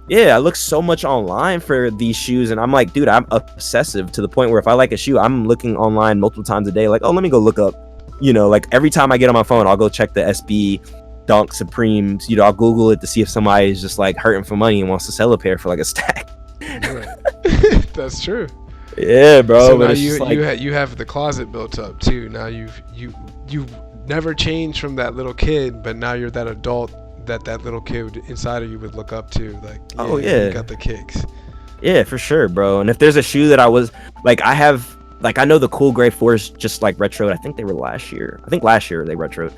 Yeah, I look so much online for these shoes, and I'm like, dude, I'm obsessive to the point where if I like a shoe, I'm looking online multiple times a day. Like, oh, let me go look up, like every time I get on my phone, I'll go check the SB Dunk Supremes. I'll Google it to see if somebody is just like hurting for money and wants to sell a pair for like a stack. Right. That's true. Yeah, bro. So but now you have the closet built up too. Now you've never changed from that little kid, but now you're that adult that little kid inside of you would look up to. Like, you got the kicks. Yeah, for sure, bro. And if there's a shoe that I was like, I know the cool gray 4s just like retro. I think they were last year. I think last year they retro.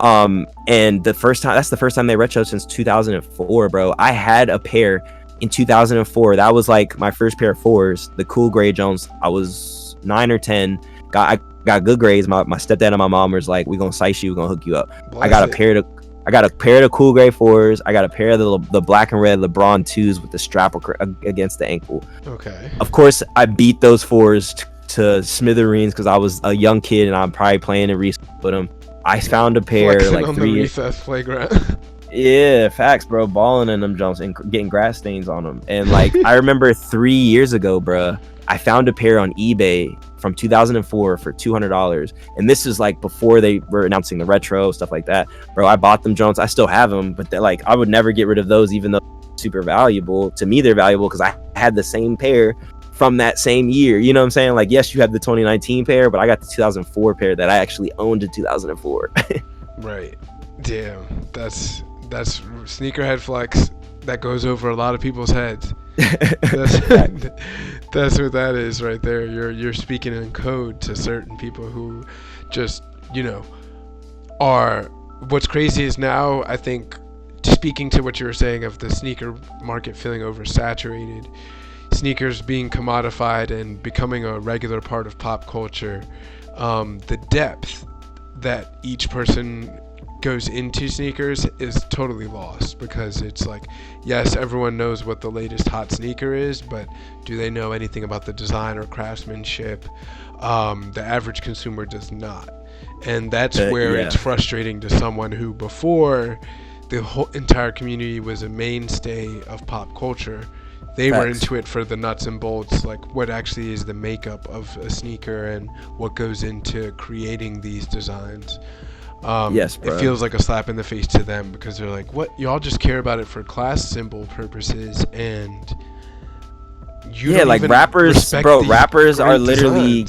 And that's the first time they retro since 2004, bro. I had a pair in 2004. That was like my first pair of 4s, the cool gray Jones. I was 9 or 10. I got good grades. My stepdad and my mom was like, we gonna size you, we gonna hook you up. I got a pair of the cool gray 4s. I got a pair of the black and red LeBron 2s with the strap against the ankle. Okay. Of course, I beat those 4s to smithereens because I was a young kid and I'm probably playing in recess with them. I found a pair flexing like on 3 the recess playground. Yeah, facts, bro. Balling in them jumps and getting grass stains on them. And like, I remember 3 years ago, bro, I found a pair on eBay from 2004 for $200. And this is like before they were announcing the retro, stuff like that. Bro, I bought them Jones. I still have them, but they're like, I would never get rid of those, even though they're super valuable. To me, they're valuable because I had the same pair from that same year. You know what I'm saying? Like, yes, you have the 2019 pair, but I got the 2004 pair that I actually owned in 2004. Right. Damn. That's sneakerhead flex that goes over a lot of people's heads. That's what that is right there. You're speaking in code to certain people who just are. What's crazy is now, I think, speaking to what you were saying of the sneaker market feeling oversaturated, sneakers being commodified and becoming a regular part of pop culture, the depth that each person goes into sneakers is totally lost, because it's like, yes, everyone knows what the latest hot sneaker is, but do they know anything about the design or craftsmanship? The average consumer does not, and that's where it's frustrating to someone who, before the whole entire community was a mainstay of pop culture, they were into it for the nuts and bolts, like what actually is the makeup of a sneaker and what goes into creating these designs. Yes, bro. It feels like a slap in the face to them, because they're like, what, y'all just care about it for class symbol purposes, and you don't like even rappers, bro, rappers are literally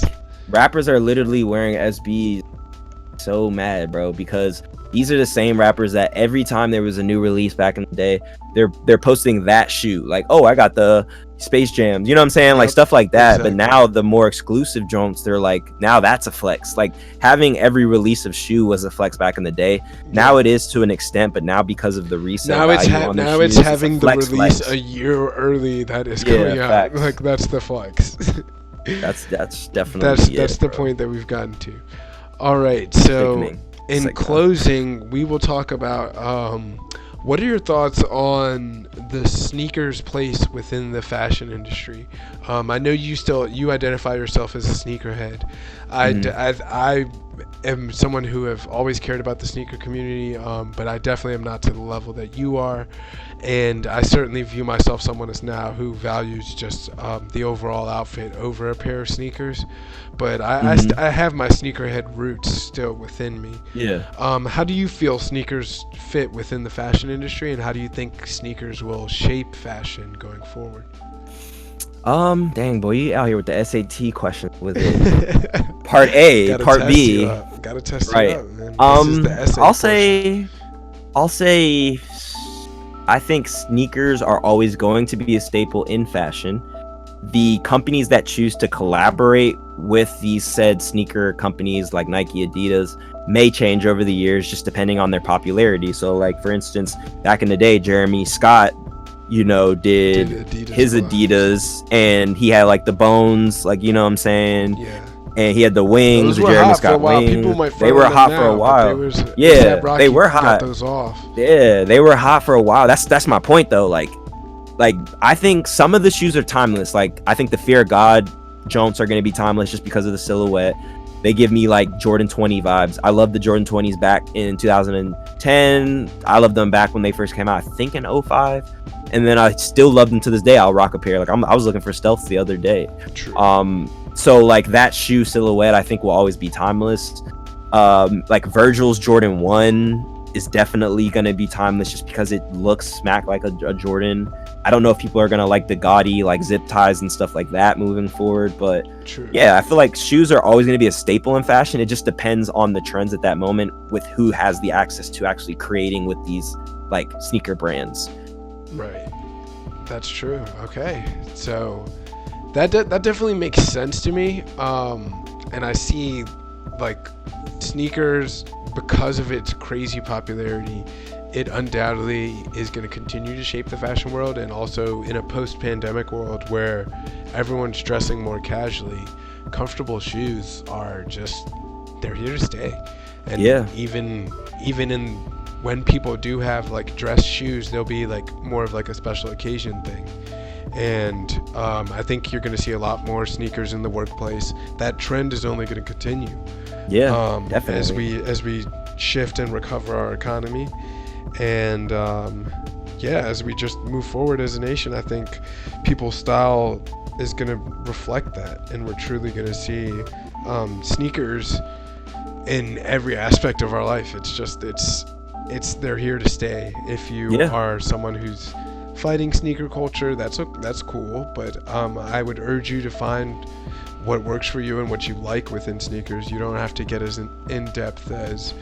wearing SBs. So mad, bro, because these are the same rappers that every time there was a new release back in the day, they're posting that shoe, like, oh, I got the Space Jams, you know what I'm saying? Like stuff like that. Exactly. But now the more exclusive joints, they're like, now that's a flex. Like having every release of shoe was a flex back in the day. Now it is to an extent, but now because of the resale now value it's on the now shoes, it's having the release flex. a year early that is coming out. Facts. Like that's the flex. that's definitely that's the point that we've gotten to. All right, so in closing, we will talk about what are your thoughts on the sneakers place within the fashion industry? I know you identify yourself as a sneakerhead. I am someone who have always cared about the sneaker community, but I definitely am not to the level that you are. And I certainly view myself someone as now who values just the overall outfit over a pair of sneakers. But I have my sneakerhead roots still within me. Yeah. How do you feel sneakers fit within the fashion industry, and how do you think sneakers will shape fashion going forward? Dang, boy, you out here with the SAT question with it. Part A, Part B. Gotta test right. you up, man. This is the essay I'll say I think sneakers are always going to be a staple in fashion. The companies that choose to collaborate with these said sneaker companies like Nike, Adidas may change over the years, just depending on their popularity. So like, for instance, back in the day, Jeremy Scott, did Adidas, and he had like the bones, like, you know what I'm saying? Yeah. And he had the wings, the Jeremy Scott wings. They were hot for a while. They were hot. Those off. Yeah, they were hot for a while. That's my point though. Like, like I think some of the shoes are timeless. Like I think the Fear of God Jones are going to be timeless just because of the silhouette. They give me like Jordan 20 vibes. I love the Jordan 20s back in 2010. I love them back when they first came out, I think in 05. And then I still love them to this day. I'll rock a pair. Like I was looking for stealth the other day. True. So like that shoe silhouette I think will always be timeless. Like Virgil's Jordan 1 is definitely going to be timeless just because it looks smack like a Jordan. I don't know if people are going to like the gaudy like zip ties and stuff like that moving forward, but True. Yeah, I feel like shoes are always going to be a staple in fashion. It just depends on the trends at that moment with who has the access to actually creating with these like sneaker brands. Right. That's true. Okay. So that definitely makes sense to me. And I see like sneakers, because of its crazy popularity, it undoubtedly is going to continue to shape the fashion world, and also in a post-pandemic world where everyone's dressing more casually, comfortable shoes are just, they're here to stay. And yeah, even in when people do have like dress shoes, they'll be like more of like a special occasion thing. And I think you're going to see a lot more sneakers in the workplace. That trend is only going to continue. Yeah, definitely. As we shift and recover our economy, and as we just move forward as a nation, I think people's style is going to reflect that, and we're truly going to see sneakers in every aspect of our life. It's they're here to stay. If you are someone who's fighting sneaker culture, that's cool, but I would urge you to find what works for you and what you like within sneakers. You don't have to get as in depth as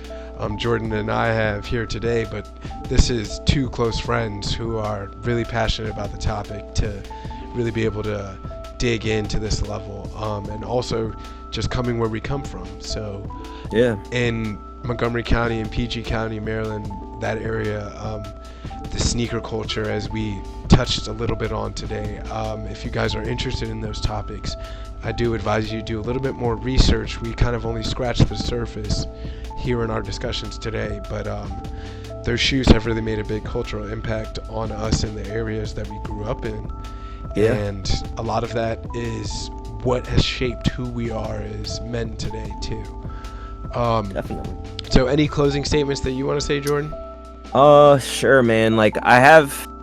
Jordan and I have here today, but this is two close friends who are really passionate about the topic to really be able to dig into this level, and also just coming where we come from. So in Montgomery County and PG County, Maryland, that area, the sneaker culture, as we touched a little bit on today, if you guys are interested in those topics, I do advise you to do a little bit more research. We kind of only scratched the surface here in our discussions today, but those shoes have really made a big cultural impact on us in the areas that we grew up in. And a lot of that is what has shaped who we are as men today too. Definitely. So any closing statements that you want to say, Jordan? Sure, man. Like I'm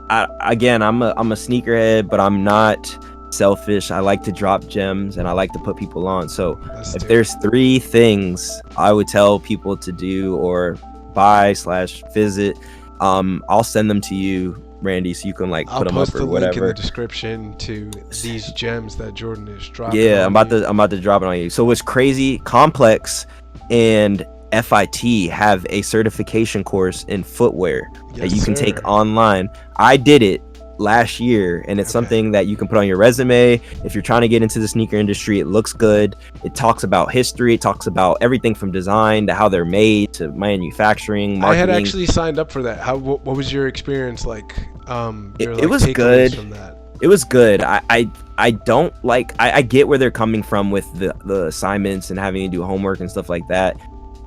a sneakerhead, but I'm not selfish. I like to drop gems and I like to put people on. So if there's 3 things I would tell people to do or buy/visit, I'll send them to you, Randy, so you can like put them up or whatever. I'll post the link in the description to these gems that Jordan is dropping. Yeah, I'm about to drop it on you. So what's crazy, Complex and FIT have a certification course in footwear that you can take online. I did it last year, and it's something that you can put on your resume if you're trying to get into the sneaker industry. It looks good. It talks about history. It talks about everything from design to how they're made to manufacturing, marketing. I had actually signed up for that. What was your experience like? It was good. From that? It was good. I don't like. I get where they're coming from with the assignments and having to do homework and stuff like that.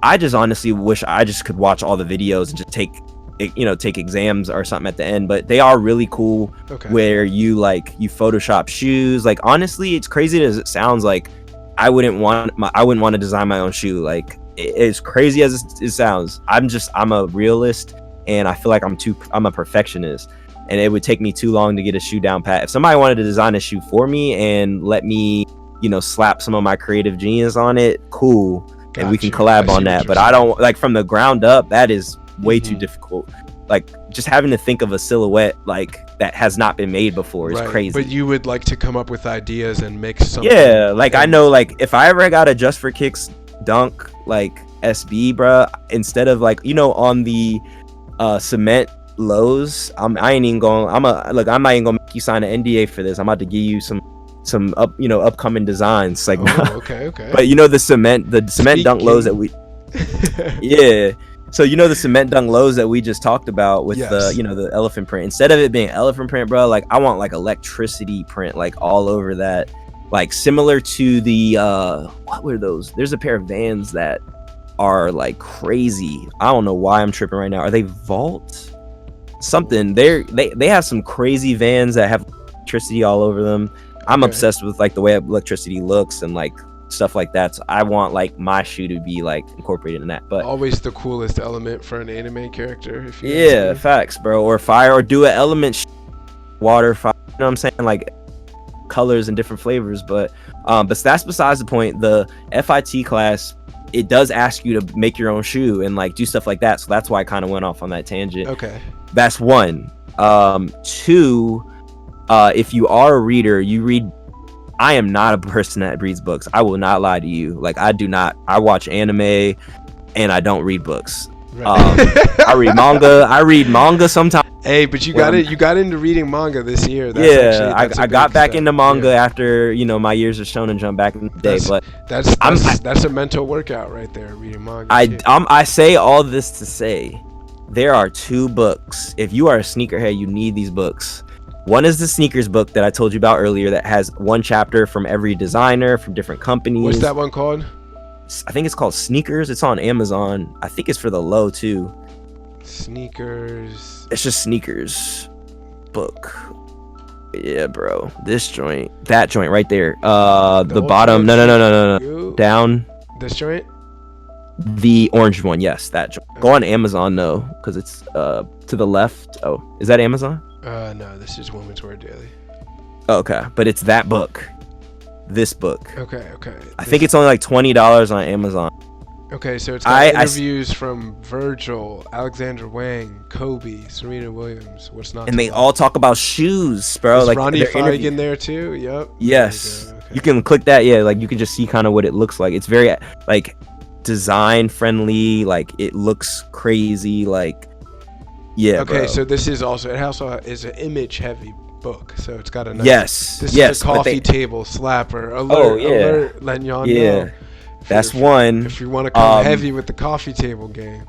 I just honestly wish I just could watch all the videos and just take exams or something at the end. But they are really cool. Where you Photoshop shoes. Like honestly, it's crazy as it sounds. Like I wouldn't want to design my own shoe. Like as crazy as it sounds, I'm a realist, and I feel like I'm a perfectionist, and it would take me too long to get a shoe down pat. If somebody wanted to design a shoe for me and let me slap some of my creative genius on it, cool. And we can collab on that, but I don't like from the ground up. That is way too difficult. Like just having to think of a silhouette like that has not been made before is crazy. But you would like to come up with ideas and mix something. Yeah, like I know, like if I ever got a Just for Kicks Dunk like SB, bruh, instead of like on the cement lows, I'm not even gonna make you sign an NDA for this. I'm about to give you some upcoming designs like okay. But the cement dunk lows that we so the cement dunk lows that we just talked about with the elephant print, instead of it being elephant print, bro, like I want like electricity print like all over that, like similar to the what were those, there's a pair of Vans that are like crazy. I don't know why I'm tripping right now. Are they Vault something. They have some crazy vans that have electricity all over them. I'm obsessed with like the way electricity looks and like stuff like that. So I want like my shoe to be like incorporated in that. But always the coolest element for an anime character. If you yeah, facts, bro. Or fire, or do an element, water, fire. You know what I'm saying? Like colors and different flavors. But that's besides the point. The FIT class, it does ask you to make your own shoe and like do stuff like that. So that's why I kind of went off on that tangent. Okay. That's one. Two, if you are a reader, you read. I am not a person that reads books. I will not lie to you. Like I do not. I watch anime, and I don't read books. Right. I read manga. I read manga sometimes. Hey, but you got it. You got into reading manga this year. That's I got back into manga after my years of Shonen Jump back in the day. But that's a mental workout right there. Reading manga. I say all this to say, there are 2 books. If you are a sneakerhead, you need these books. One is the sneakers book that I told you about earlier that has 1 chapter from every designer from different companies. What's that one called? I think it's called Sneakers. It's on Amazon. I think it's for the low too. Sneakers. It's just Sneakers book. Yeah, bro. This joint, that joint right there. The bottom. No. Down. This joint. The orange one. Yes, that joint. Go on Amazon though, because it's to the left. Oh, is that Amazon? No, this is Women's Wear Daily. Okay, but it's that book. This book. Okay. I think it's only like $20 on Amazon. Okay, so it's got interviews from Virgil, Alexander Wang, Kobe, Serena Williams. What's not? And they all talk about shoes, bro. Is like Ronnie Feig in there too? Yep. Yes. You can click that. Yeah, like you can just see kind of what it looks like. It's very like design friendly. Like it looks crazy. Like. Yeah. Okay, bro. so this is also is an image heavy book, so it's got a nice, yes. This is a coffee table slapper. Alert, letting y'all know. That's one. If you want to come heavy with the coffee table game.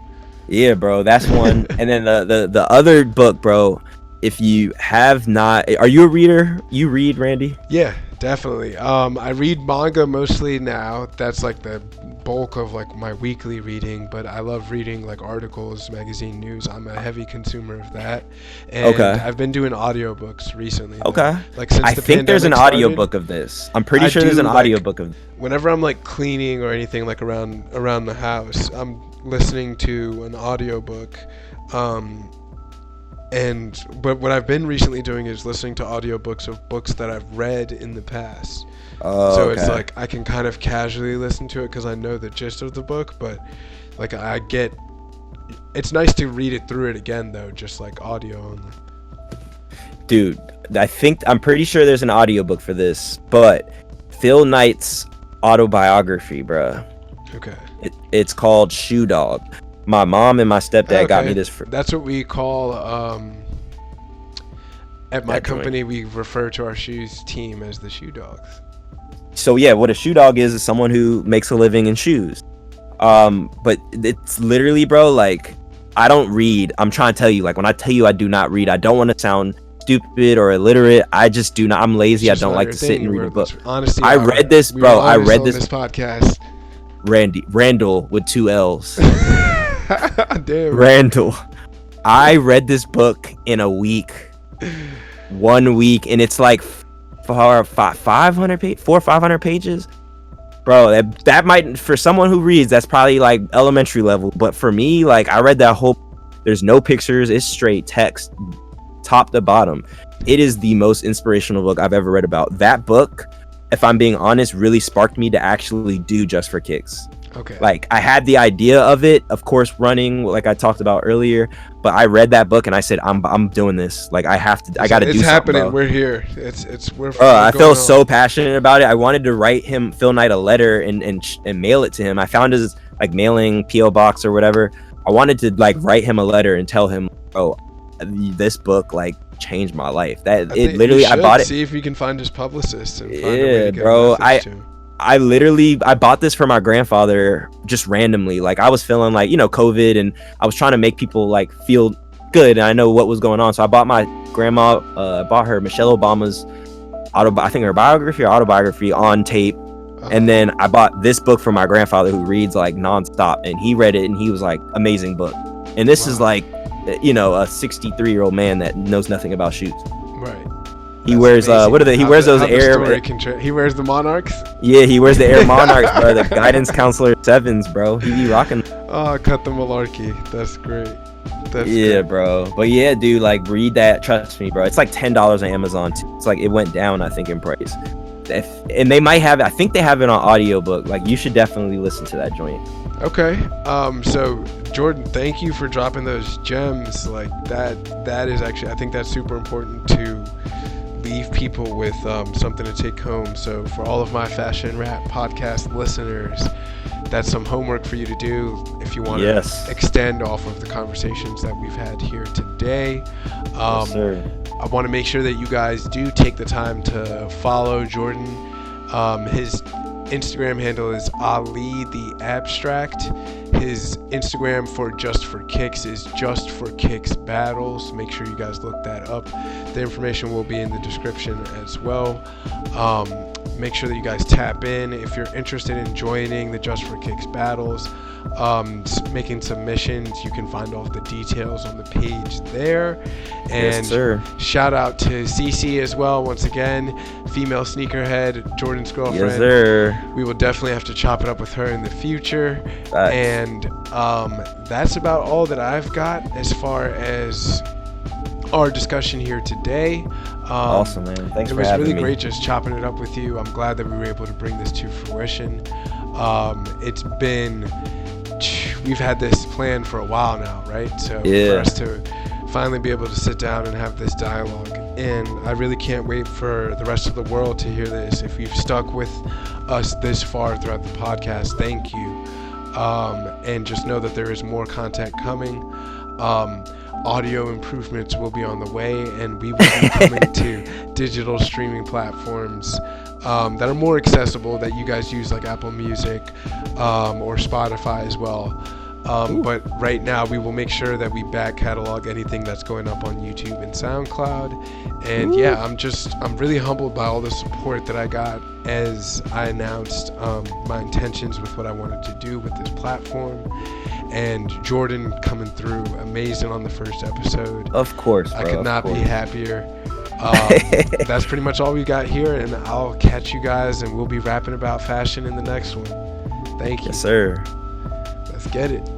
Yeah, bro, that's one. And then the other book, bro. If you have not, are you a reader? You read, Randy? Yeah, definitely. I read manga mostly now. That's like the bulk of like my weekly reading, but I love reading like articles, magazine news. I'm a heavy consumer of that. And I've been doing audiobooks recently. Okay. Like since I think there's an audiobook of this. I'm pretty sure there's an audiobook of whenever I'm like cleaning or anything like around the house, I'm listening to an audiobook. But what I've been recently doing is listening to audiobooks of books that I've read in the past. So it's like I can kind of casually listen to it because I know the gist of the book, but like it's nice to read it through it again though, just like audio only. Dude, I'm pretty sure there's an audiobook for this, but Phil Knight's autobiography, bruh. Okay. It's called Shoe Dog. My mom and my stepdad got me this. That's what we call at my company. We refer to our shoes team as the Shoe Dogs. So yeah, what a shoe dog is someone who makes a living in shoes. But it's literally, bro, like I don't read. I'm trying to tell you, like when I tell you I do not read, I don't want to sound stupid or illiterate. I just do not. I'm lazy. I don't like to sit and read a book. Honestly, I read this, bro. I read this podcast. Randall with 2 L's. Damn. Randall. I read this book in a week. 1 week, and it's like 500 pages. Bro, that might, for someone who reads, that's probably like elementary level. But for me, like I read that whole, there's no pictures, it's straight text, top to bottom. It is the most inspirational book I've ever read about. That book, if I'm being honest, really sparked me to actually do Just for Kicks. Okay. Like I had the idea of it, of course, running, like I talked about earlier, but I read that book and I said, I'm doing this. Like I have to, I got to do something. It's happening. We're here. We're I feel so passionate about it. I wanted to write Phil Knight a letter and mail it to him. I found his like mailing PO box or whatever. I wanted to like write him a letter and tell him, oh, this book like changed my life. I bought it. See if you can find his publicist and find a way to get bro. I bought this for my grandfather just randomly. Like I was feeling like, COVID, and I was trying to make people like feel good. And I know what was going on. So I bought my grandma, bought her Michelle Obama's I think her biography or autobiography on tape. And then I bought this book for my grandfather who reads like nonstop, and he read it and he was like, amazing book. And this is like you know, a 63-year-old man that knows nothing about shoes. Right. He wears he wears those Air. He wears the Monarchs. Yeah, he wears the Air Monarchs, bro. The Guidance Counselor 7s, bro. He be rocking. Oh, cut the malarkey. That's great. Yeah, bro. But yeah, dude, like read that. Trust me, bro. It's like $10 on Amazon too. It's like it went down, I think, in price. And they might have it. I think they have it on audiobook. Like you should definitely listen to that joint. Okay. So Jordan, thank you for dropping those gems. Like that is actually, I think that's super important to leave people with something to take home. So for all of my Fashion Rap podcast listeners, that's some homework for you to do if you want to extend off of the conversations that we've had here today. Yes, sir. I want to make sure that you guys do take the time to follow Jordan. His Instagram handle is Ali the Abstract. His Instagram for Just for Kicks is Just for Kicks Battles. Make sure you guys look that up. The information will be in the description as well. Make sure that you guys tap in if you're interested in joining the Just for Kicks battles, making submissions. You can find all the details on the page there. And yes, sir. Shout out to Cece as well. Once again, female sneakerhead, Jordan's girlfriend. Yes, sir. We will definitely have to chop it up with her in the future. Nice. And that's about all that I've got as far as our discussion here today. Awesome, man. Thanks for having me. It was really great just chopping it up with you. I'm glad that we were able to bring this to fruition. We've had this plan for a while now, right? So for us to finally be able to sit down and have this dialogue, and I really can't wait for the rest of the world to hear this. If you've stuck with us this far throughout the podcast, thank you. And just know that there is more content coming. Audio improvements will be on the way, and we will be coming to digital streaming platforms that are more accessible, that you guys use, like Apple Music or Spotify as well. But right now we will make sure that we back catalog anything that's going up on YouTube and SoundCloud. And yeah, I'm really humbled by all the support that I got as I announced my intentions with what I wanted to do with this platform. And Jordan coming through amazing on the first episode. Of course, bro, I could not be happier. That's pretty much all we got here, and I'll catch you guys, and we'll be rapping about fashion in the next one. Thank you. Yes, sir. Let's get it.